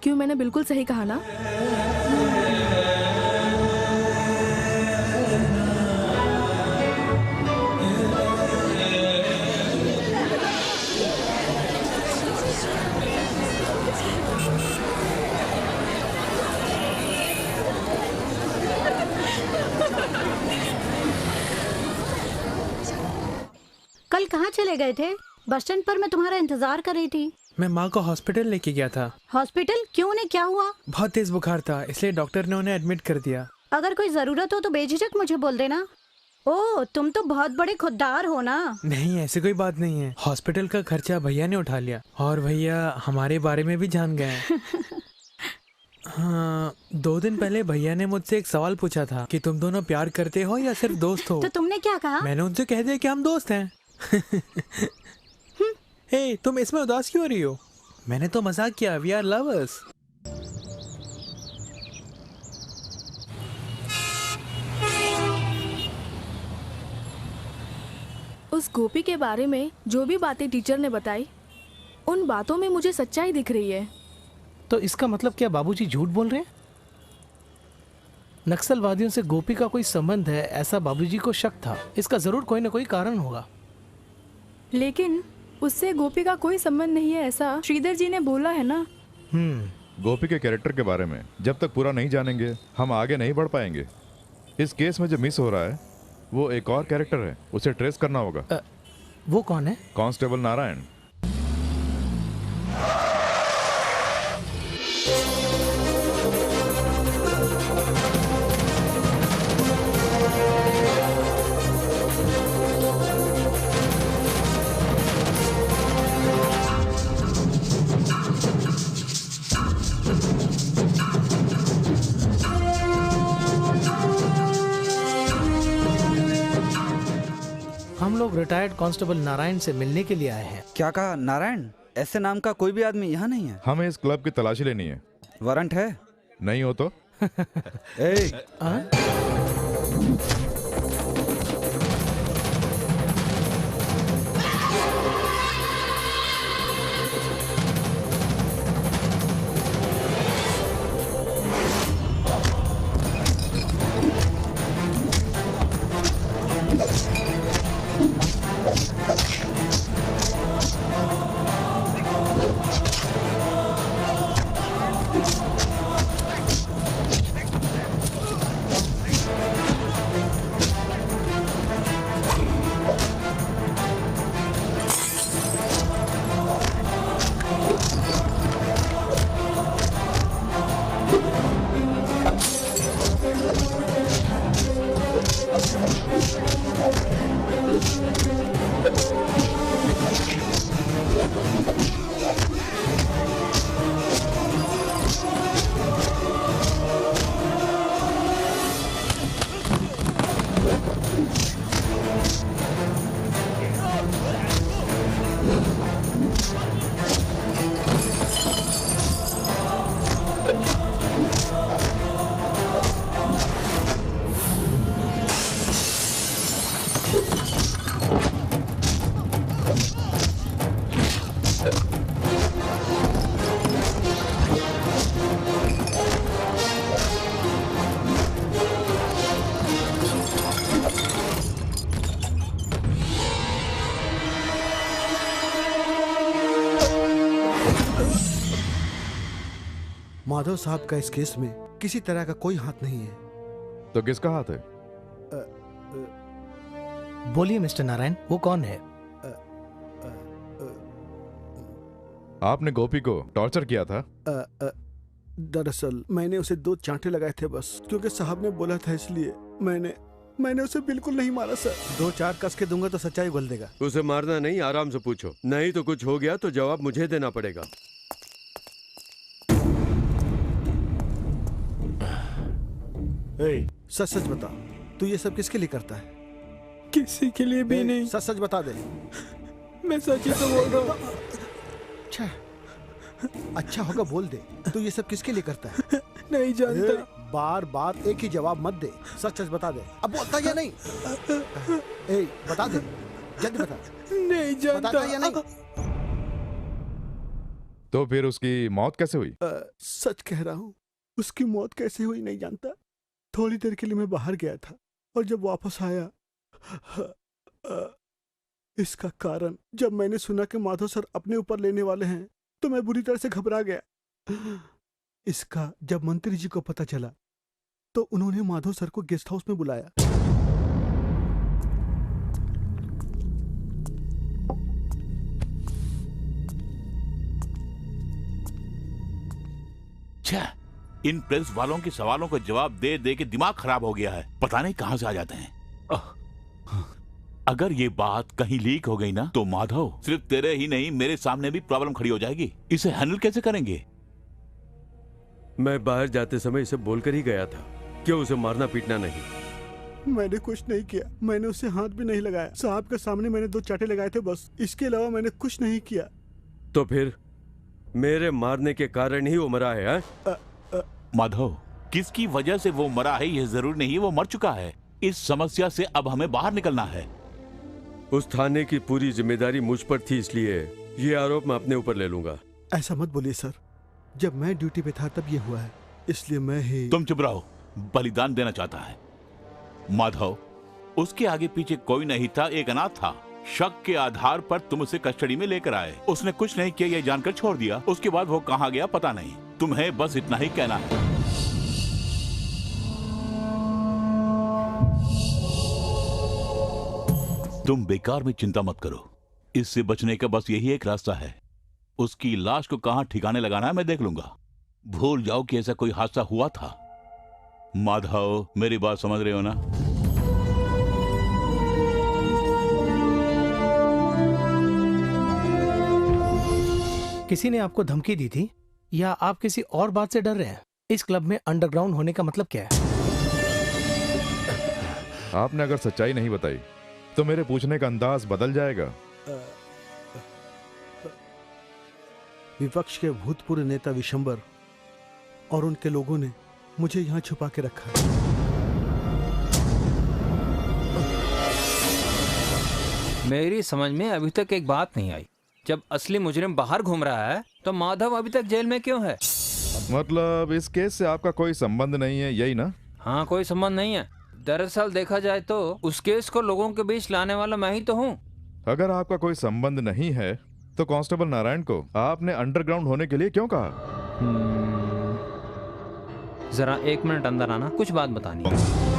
क्यों, मैंने बिल्कुल सही कहा ना? चले गए थे? बस स्टैंड पर मैं तुम्हारा इंतजार कर रही थी। मैं माँ को हॉस्पिटल लेके गया था। हॉस्पिटल क्यों? उन्हें क्या हुआ? बहुत तेज बुखार था, इसलिए डॉक्टर ने उन्हें एडमिट कर दिया। अगर कोई जरूरत हो तो बेझिझक मुझे बोल देना। ओह, तुम तो बहुत बड़े खुददार हो ना। नहीं, ऐसी कोई बात नहीं है। हॉस्पिटल का खर्चा भैया ने उठा लिया और भैया हमारे बारे में भी जान गए हैं। हाँ, 2 दिन पहले भैया ने मुझसे एक सवाल पूछा था कि तुम दोनों प्यार करते हो या सिर्फ दोस्त हो। तो तुमने क्या कहा? मैंने उनसे कह दिया कि हम दोस्त हैं। हे, तुम इसमें उदास क्यों हो रही हो? मैंने तो मजाक किया। We are lovers. उस गोपी के बारे में जो भी बातें टीचर ने बताई, उन बातों में मुझे सच्चाई दिख रही है। तो इसका मतलब क्या बाबूजी झूठ बोल रहे हैं? नक्सलवादियों से गोपी का कोई संबंध है, ऐसा बाबूजी को शक था। इसका जरूर कोई ना कोई कारण होगा। लेकिन उससे गोपी का कोई संबंध नहीं है, ऐसा श्रीधर जी ने बोला है ना। गोपी के कैरेक्टर के बारे में जब तक पूरा नहीं जानेंगे हम आगे नहीं बढ़ पाएंगे। इस केस में जो मिस हो रहा है वो एक और कैरेक्टर है, उसे ट्रेस करना होगा। वो कौन है? कांस्टेबल नारायण। हम लोग रिटायर्ड कांस्टेबल नारायण से मिलने के लिए आए हैं। क्या कहा? नारायण? ऐसे नाम का कोई भी आदमी यहाँ नहीं है। हमें इस क्लब की तलाशी लेनी है। वारंट है? नहीं हो तो माधव साहब का इस केस में किसी तरह का कोई हाथ नहीं है। तो किसका हाथ है? बोलिए मिस्टर नारायण, वो कौन है? आपने गोपी को टॉर्चर किया था? दरअसल मैंने उसे 2 चांटे लगाए थे बस, क्योंकि साहब ने बोला था, इसलिए मैंने उसे बिल्कुल नहीं मारा सर। 2-4 कस के दूंगा तो सच्चाई बोल देगा। उसे मारना नहीं, आराम से पूछो, नहीं तो कुछ हो गया तो जवाब मुझे देना पड़ेगा। सच सच बता, तू ये सब किसके लिए करता है? किसी के लिए भी नहीं। सच सच बता दे। मैं सच ही तो बोल रहा हूँ। अच्छा होगा बोल दे, तू ये सब किसके लिए करता है? नहीं जानता। बार बार एक ही जवाब मत दे, सच सच बता दे। अब बोलता या नहीं? बता दे, जल्दी बता। नहीं जानता। बताता या नहीं? तो फिर उसकी मौत कैसे हुई? सच कह रहा हूँ, उसकी मौत कैसे हुई नहीं जानता। थोड़ी देर के लिए मैं बाहर गया था और जब वापस आया, इसका कारण जब मैंने सुना कि माधव सर अपने ऊपर लेने वाले हैं तो मैं बुरी तरह से घबरा गया। इसका जब मंत्री जी को पता चला तो उन्होंने माधव सर को गेस्ट हाउस में बुलाया। छे, इन प्रेस वालों के सवालों को जवाब दे दे के दिमाग खराब हो गया है। पता नहीं कहां से आ जाते हैं। अगर ये बात कहीं लीक हो गई ना तो माधव, सिर्फ तेरे ही नहीं मेरे सामने भी प्रॉब्लम खड़ी हो जाएगी। इसे हैंडल कैसे करेंगे? मैं बाहर जाते समय इसे बोलकर ही गया था कि उसे मारना पीटना नहीं। मैंने कुछ नहीं किया, मैंने उसे हाथ भी नहीं लगाया। साहब के सामने मैंने 2 चाटे लगाए थे बस, इसके अलावा मैंने कुछ नहीं किया। तो फिर मेरे मारने के कारण ही वो मरा है? माधव, किसकी वजह से वो मरा है ये जरूरी नहीं है, वो मर चुका है। इस समस्या से अब हमें बाहर निकलना है। उस थाने की पूरी जिम्मेदारी मुझ पर थी, इसलिए ये आरोप मैं अपने ऊपर ले लूंगा। ऐसा मत बोलिए सर, जब मैं ड्यूटी पे था तब ये हुआ है, इसलिए मैं ही। तुम चुप रहो, बलिदान देना चाहता है। माधव, उसके आगे पीछे कोई नहीं था, एक अनाथ था। शक के आधार पर तुम उसे कस्टडी में लेकर आए। उसने कुछ नहीं किया ये जानकर छोड़ दिया। उसके बाद वो कहां गया पता नहीं। तुम्हें बस इतना ही कहना है। तुम बेकार में चिंता मत करो, इससे बचने का बस यही एक रास्ता है। उसकी लाश को कहां ठिकाने लगाना है मैं देख लूंगा। भूल जाओ कि ऐसा कोई हादसा हुआ था। माधव, मेरी बात समझ रहे हो ना? किसी ने आपको धमकी दी थी या आप किसी और बात से डर रहे हैं? इस क्लब में अंडरग्राउंड होने का मतलब क्या है? आपने अगर सच्चाई नहीं बताई तो मेरे पूछने का अंदाज बदल जाएगा। विपक्ष के भूतपूर्व नेता विशंबर और उनके लोगों ने मुझे यहाँ छुपा के रखा है। मेरी समझ में अभी तक एक बात नहीं आई। जब असली मुजरिम बाहर घूम रहा है तो माधव अभी तक जेल में क्यों है? मतलब इस केस से आपका कोई संबंध नहीं है, यही ना? हाँ, कोई संबंध नहीं है। दरअसल देखा जाए तो उस केस को लोगों के बीच लाने वाला मैं ही तो हूँ। अगर आपका कोई संबंध नहीं है तो कांस्टेबल नारायण को आपने अंडरग्राउंड होने के लिए क्यों कहा? जरा 1 मिनट अंदर आना, कुछ बात बतानी है।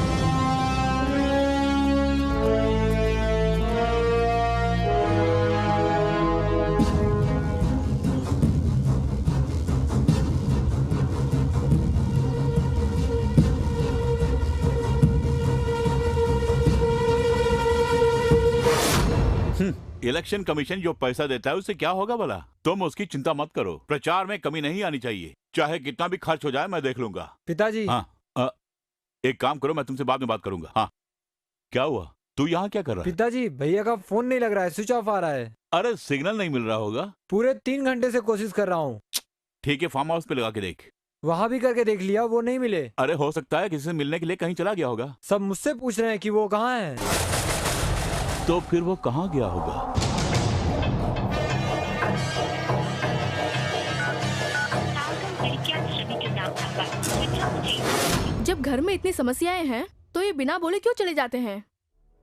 इलेक्शन कमीशन जो पैसा देता है उससे क्या होगा भला? तुम उसकी चिंता मत करो। प्रचार में कमी नहीं आनी चाहिए, चाहे कितना भी खर्च हो जाए मैं देख लूंगा। पिताजी। हाँ, एक काम करो, मैं तुमसे बाद में बात करूंगा। हाँ, क्या हुआ? तू यहाँ क्या कर रहा है? पिताजी, भैया का फोन नहीं लग रहा है, स्विच ऑफ आ रहा है। अरे सिग्नल नहीं मिल रहा होगा। पूरे 3 घंटे से कोशिश कर रहा हूँ। ठीक है, फार्म हाउस पे लगा के देख। वहाँ भी करके देख लिया, वो नहीं मिले। अरे हो सकता है किसी से मिलने के लिए कहीं चला गया होगा। सब मुझसे पूछ रहे हैं कि वो कहाँ है। तो फिर वो कहाँ गया होगा? जब घर में इतनी समस्याएं हैं तो ये बिना बोले क्यों चले जाते हैं?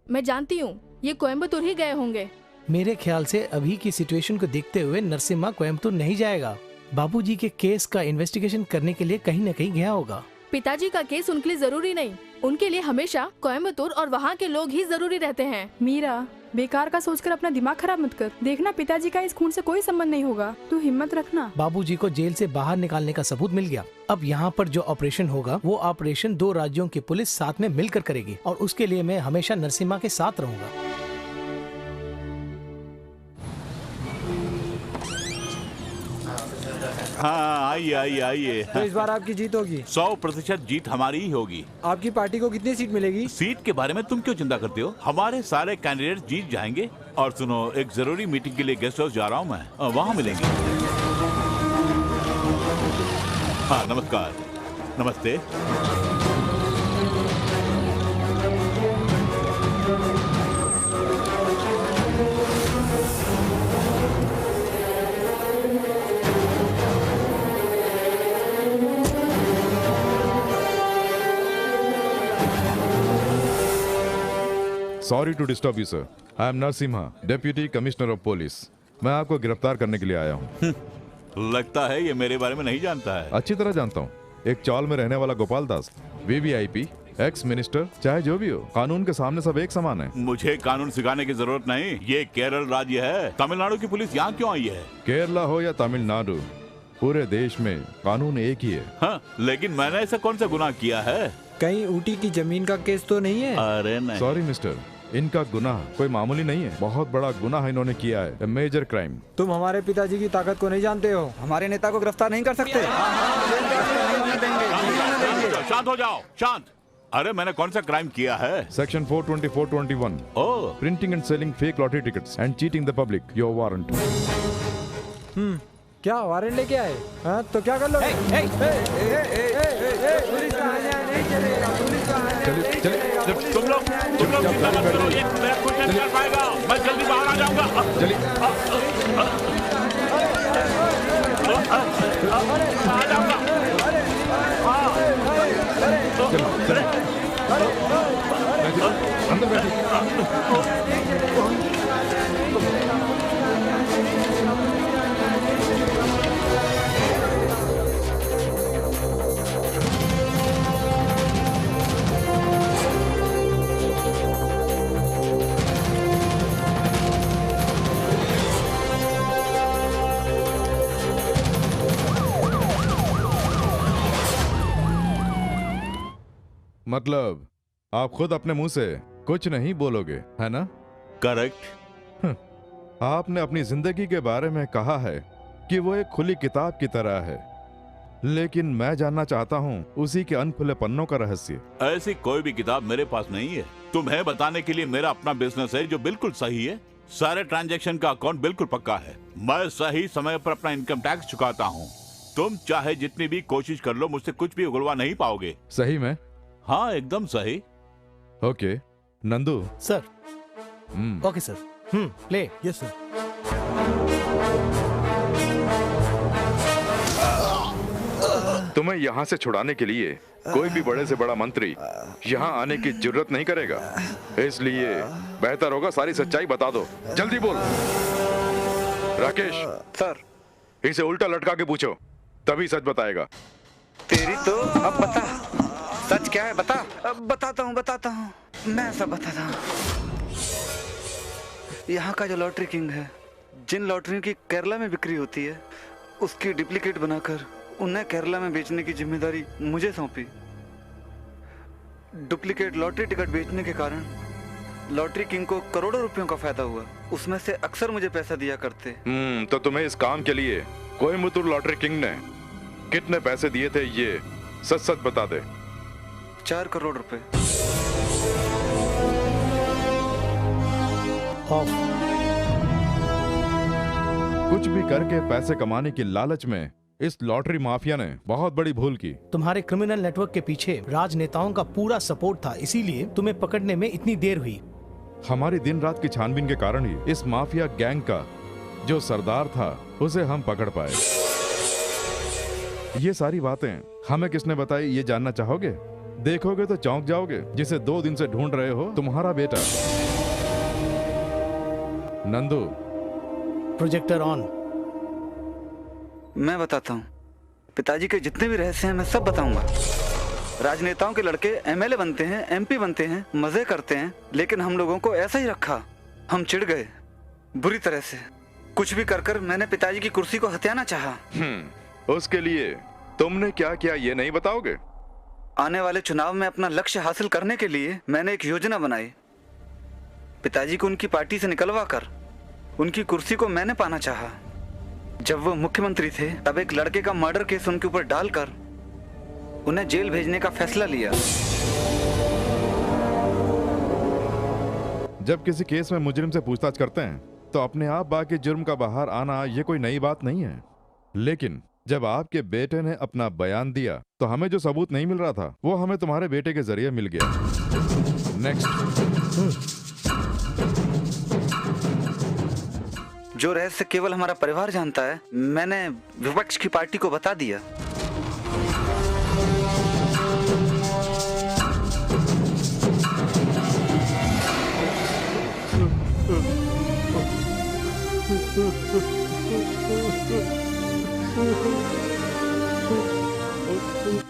मैं जानती हूँ ये कोयम्बतूर ही गए होंगे। मेरे ख्याल से अभी की सिचुएशन को देखते हुए नरसिम्हा कोयम्बतूर नहीं जाएगा। बाबूजी के केस का इन्वेस्टिगेशन करने के लिए कहीं न कहीं गया होगा। पिताजी का केस उनके लिए जरूरी नहीं, उनके लिए हमेशा कोयम्बतूर और वहाँ के लोग ही जरूरी रहते हैं। मीरा, बेकार का सोचकर अपना दिमाग खराब मत कर। देखना पिताजी का इस खून से कोई संबंध नहीं होगा, तू हिम्मत रखना। बाबूजी को जेल से बाहर निकालने का सबूत मिल गया। अब यहाँ पर जो ऑपरेशन होगा वो ऑपरेशन 2 राज्यों की पुलिस साथ में मिलकर करेगी और उसके लिए मैं हमेशा नरसिम्हा के साथ रहूंगा। हाँ, आइए आइए आइए। तो इस बार आपकी जीत होगी। 100% जीत हमारी ही होगी। आपकी पार्टी को कितनी सीट मिलेगी? सीट के बारे में तुम क्यों चिंता करते हो? हमारे सारे कैंडिडेट जीत जाएंगे। और सुनो, एक जरूरी मीटिंग के लिए गेस्ट हाउस जा रहा हूँ मैं, वहाँ मिलेंगे। हाँ, नमस्कार। नमस्ते। Sorry to disturb you sir, I am Narasimha, deputy commissioner of police. मैं आपको गिरफ्तार करने के लिए आया हूँ। लगता है ये मेरे बारे में नहीं जानता है। अच्छी तरह जानता हूँ। एक चौल में रहने वाला Gopal Das, VVIP, ex minister, चाहे जो भी हो, कानून के सामने सब एक समान है। मुझे कानून सिखाने की जरूरत नहीं। ये केरल राज्य है। तमिलनाडु की पुलिस यहाँ क्यों आई है? केरला हो या तमिलनाडु, पूरे देश में कानून एक ही है। हाँ, लेकिन मैंने ऐसा कौन सा गुनाह किया है? कहीं ऊटी की जमीन का केस तो नहीं है? अरे नहीं। सॉरी मिस्टर, इनका गुनाह कोई मामूली नहीं है, बहुत बड़ा गुनाह इन्होंने किया है, मेजर क्राइम। तुम हमारे पिताजी की ताकत को नहीं जानते हो। हमारे नेता को गिरफ्तार नहीं कर सकते। शांत हो जाओ, शांत। अरे मैंने कौन सा क्राइम किया है? Section 424-21। Printing and selling fake lottery tickets and cheating the public. Your warrant. क्या वारंट लेके आए? हाँ, तो क्या कर लो? पुलिस का आना नहीं चलेगा, पुलिस का आना नहीं चलेगा। तुम लोग चिंता मत करो, ये मैं कुछ नहीं कर पाएगा, मैं जल्दी बाहर आ जाऊंगा। आ जाऊंगा। अंदर बैठिए। मतलब आप खुद अपने मुंह से कुछ नहीं बोलोगे, है ना? करेक्ट। आपने अपनी जिंदगी के बारे में कहा है कि वो एक खुली किताब की तरह है, लेकिन मैं जानना चाहता हूँ उसी के अनखुले पन्नों का रहस्य। ऐसी कोई भी किताब मेरे पास नहीं है। तुम्हें बताने के लिए मेरा अपना बिजनेस है जो बिल्कुल सही है। सारे ट्रांजैक्शन का अकाउंट बिल्कुल पक्का है। मैं सही समय पर अपना इनकम टैक्स चुकाता हूँ। तुम चाहे जितनी भी कोशिश कर लो, मुझसे कुछ भी उगलवा नहीं पाओगे। सही में? हाँ, एकदम सही। Okay Nandu. Sir. Okay sir. Play. Yes sir. तुम्हें यहाँ से छुड़ाने के लिए कोई भी बड़े से बड़ा मंत्री यहाँ आने की जरूरत नहीं करेगा, इसलिए बेहतर होगा सारी सच्चाई बता दो। जल्दी बोल। राकेश सर, इसे उल्टा लटका के पूछो, तभी सच बताएगा। तेरी तो अब बता, सच क्या है बता। अब बताता हूँ मैं सब बताता हूँ। यहाँ का जो लॉटरी किंग है, जिन लॉटरियों की केरला में बिक्री होती है, उसकी डुप्लीकेट बनाकर उन्हें केरला में बेचने की जिम्मेदारी मुझे सौंपी। डुप्लीकेट लॉटरी टिकट बेचने के कारण लॉटरी किंग को करोड़ों रुपयों का फायदा हुआ। उसमें से अक्सर मुझे पैसा दिया करते। तो तुम्हें इस काम के लिए कोयम्बटूर लॉटरी किंग ने कितने पैसे दिए थे, ये सच सच बता दे। 4 करोड़ रुपए। कुछ भी करके पैसे कमाने की लालच में इस लॉटरी माफिया ने बहुत बड़ी भूल की। तुम्हारे क्रिमिनल नेटवर्क के पीछे राजनेताओं का पूरा सपोर्ट था, इसीलिए तुम्हें पकड़ने में इतनी देर हुई। हमारी दिन रात की छानबीन के कारण ही इस माफिया गैंग का जो सरदार था उसे हम पकड़ पाए। ये सारी बातें हमें किसने बताई, ये जानना चाहोगे? देखोगे तो चौंक जाओगे। जिसे 2 दिन से ढूंढ रहे हो, तुम्हारा बेटा नंदू। Projector on. मैं बताता हूँ, पिताजी के जितने भी रहस्य हैं मैं सब बताऊंगा। राजनेताओं के लड़के एमएलए बनते हैं, एमपी बनते हैं, मजे करते हैं, लेकिन हम लोगों को ऐसा ही रखा। हम चिढ़ गए बुरी तरह से। कुछ भी कर कर मैंने पिताजी की कुर्सी को हथियाना चाहा। उसके लिए तुमने क्या किया ये नहीं बताओगे? आने वाले चुनाव में अपना लक्ष्य हासिल करने के लिए मैंने एक योजना बनाई। पिताजी को उनकी पार्टी से निकलवा कर उनकी कुर्सी को मैंने पाना चाहा। जब वो मुख्यमंत्री थे तब एक लड़के का मर्डर केस उनके ऊपर डालकर उन्हें जेल भेजने का फैसला लिया। जब किसी केस में मुजरिम से पूछताछ करते हैं तो अपने आप बाकी जुर्म का बाहर आना ये कोई नई बात नहीं है, लेकिन जब आपके बेटे ने अपना बयान दिया तो हमें जो सबूत नहीं मिल रहा था वो हमें तुम्हारे बेटे के जरिए मिल गया। नेक्स्ट। जो रहस्य केवल हमारा परिवार जानता है, मैंने विपक्ष की पार्टी को बता दिया।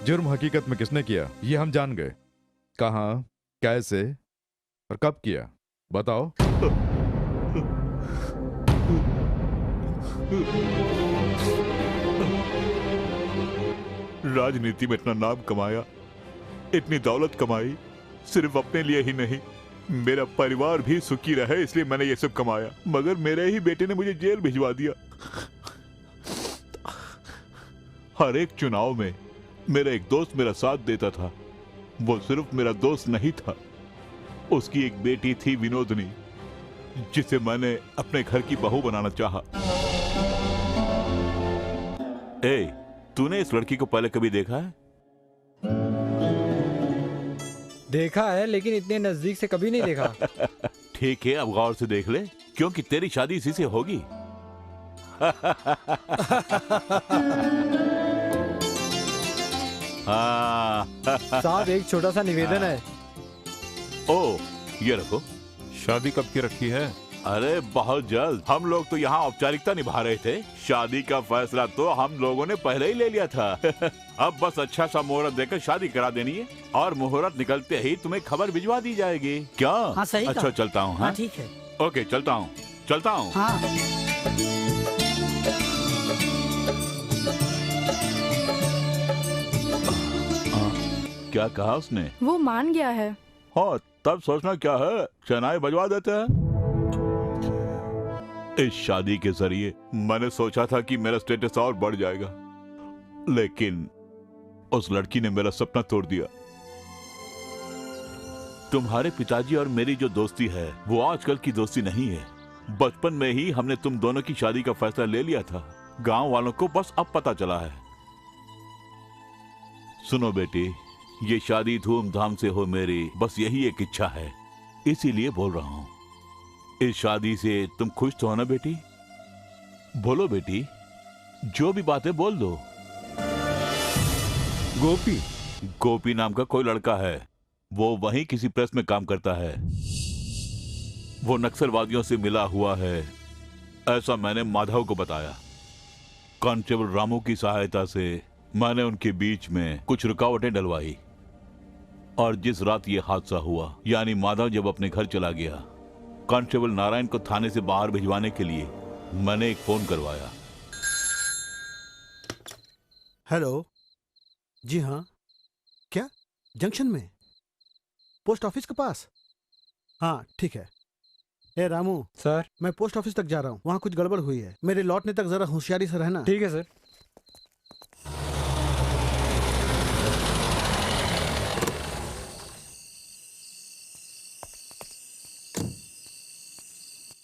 जुर्म हकीकत में किसने किया ये हम जान गए। कहां, कैसे और कब किया बताओ। राजनीति में इतना नाम कमाया, इतनी दौलत कमाई, सिर्फ अपने लिए ही नहीं, मेरा परिवार भी सुखी रहे इसलिए मैंने ये सब कमाया। मगर मेरे ही बेटे ने मुझे जेल भिजवा दिया। हर एक चुनाव में मेरा एक दोस्त मेरा साथ देता था। वो सिर्फ मेरा दोस्त नहीं था, उसकी एक बेटी थी विनोदनी, जिसे मैंने अपने घर की बहू बनाना चाहा। ए, तूने इस लड़की को पहले कभी देखा है? देखा है, लेकिन इतने नजदीक से कभी नहीं देखा। ठीक है, अब गौर से देख ले, क्योंकि तेरी शादी इसी से होगी। साहब, एक छोटा सा निवेदन है। ओ, ये रखो। शादी कब की रखी है? अरे बहुत जल्द। हम लोग तो यहाँ औपचारिकता निभा रहे थे, शादी का फैसला तो हम लोगों ने पहले ही ले लिया था। अब बस अच्छा सा मुहूर्त देकर शादी करा देनी है और मुहूर्त निकलते ही तुम्हें खबर भिजवा दी जाएगी। क्या? हाँ, सही अच्छा, कहा। चलता हूँ। हाँ, ठीक है। ओके, चलता हूँ, चलता हूँ। हाँ। क्या कहा उसने? वो मान गया है। हाँ, तब सोचना क्या है, शहनाई बजवा देते हैं। इस शादी के जरिए मैंने सोचा था कि मेरा स्टेटस और बढ़ जाएगा, लेकिन उस लड़की ने मेरा सपना तोड़ दिया। तुम्हारे पिताजी और मेरी जो दोस्ती है वो आजकल की दोस्ती नहीं है। बचपन में ही हमने तुम दोनों की शादी का फैसला ले लिया था। गांव वालों को बस अब पता चला है। सुनो बेटी, ये शादी धूमधाम से हो मेरी बस यही एक इच्छा है, इसीलिए बोल रहा हूं। इस शादी से तुम खुश तो हो ना बेटी? बोलो बेटी, जो भी बातें बोल दो। गोपी नाम का कोई लड़का है, वो वहीं किसी प्रेस में काम करता है। वो नक्सलवादियों से मिला हुआ है, ऐसा मैंने माधव को बताया। कांस्टेबल रामू की सहायता से मैंने उनके बीच में कुछ रुकावटें डलवाई और जिस रात ये हादसा हुआ, यानी माधव जब अपने घर चला गया, कांस्टेबल नारायण को थाने से बाहर भिजवाने के लिए मैंने एक फोन करवाया। हेलो, जी हाँ, क्या जंक्शन में पोस्ट ऑफिस के पास? हाँ ठीक है। ए रामू सर, मैं पोस्ट ऑफिस तक जा रहा हूँ, वहाँ कुछ गड़बड़ हुई है, मेरे लौटने तक जरा होशियारी से रहना। ठीक है सर।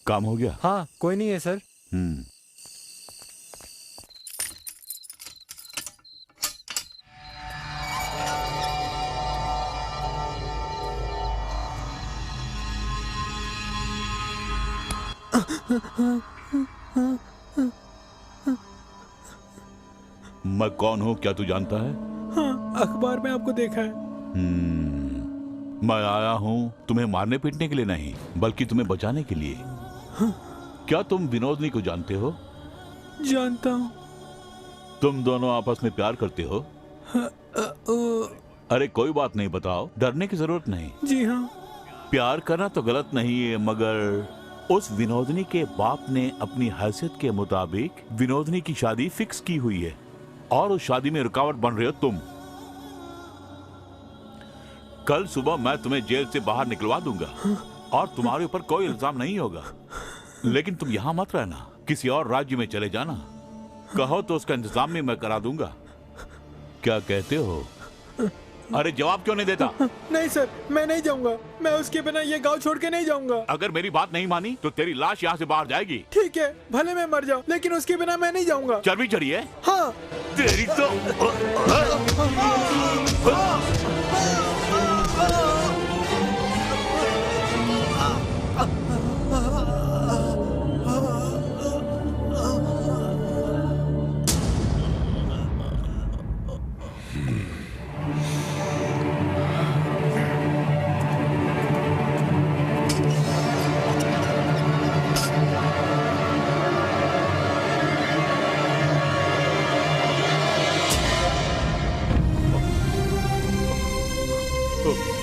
काम हो गया? हाँ, कोई नहीं है सर। मैं कौन हूँ क्या तू जानता है? हाँ, अखबार में आपको देखा है। मैं आया हूँ तुम्हें मारने पीटने के लिए नहीं, बल्कि तुम्हें बचाने के लिए। क्या तुम विनोदनी को जानते हो? जानता हूँ। तुम दोनों आपस में प्यार करते हो? अरे कोई बात नहीं, बताओ, डरने की जरूरत नहीं। जी हाँ। प्यार करना तो गलत नहीं है, मगर उस विनोदनी के बाप ने अपनी हैसियत के मुताबिक विनोदनी की शादी फिक्स की हुई है और उस शादी में रुकावट बन रहे हो तुम। कल सुबह मैं तुम्हें जेल से बाहर निकलवा दूंगा और तुम्हारे ऊपर कोई इल्जाम नहीं होगा, लेकिन तुम यहाँ मत रहना, किसी और राज्य में चले जाना। कहो तो उसका इंतजाम भी मैं करा दूंगा। क्या कहते हो? अरे जवाब क्यों नहीं देता? नहीं सर, मैं नहीं जाऊंगा। मैं उसके बिना ये गांव छोड़ के नहीं जाऊंगा। अगर मेरी बात नहीं मानी तो तेरी लाश यहाँ से बाहर जाएगी। ठीक है, भले मैं मर जाऊं, लेकिन उसके बिना मैं नहीं जाऊंगा। चर्बी चढ़ी है? हाँ। तेरी तो Oh.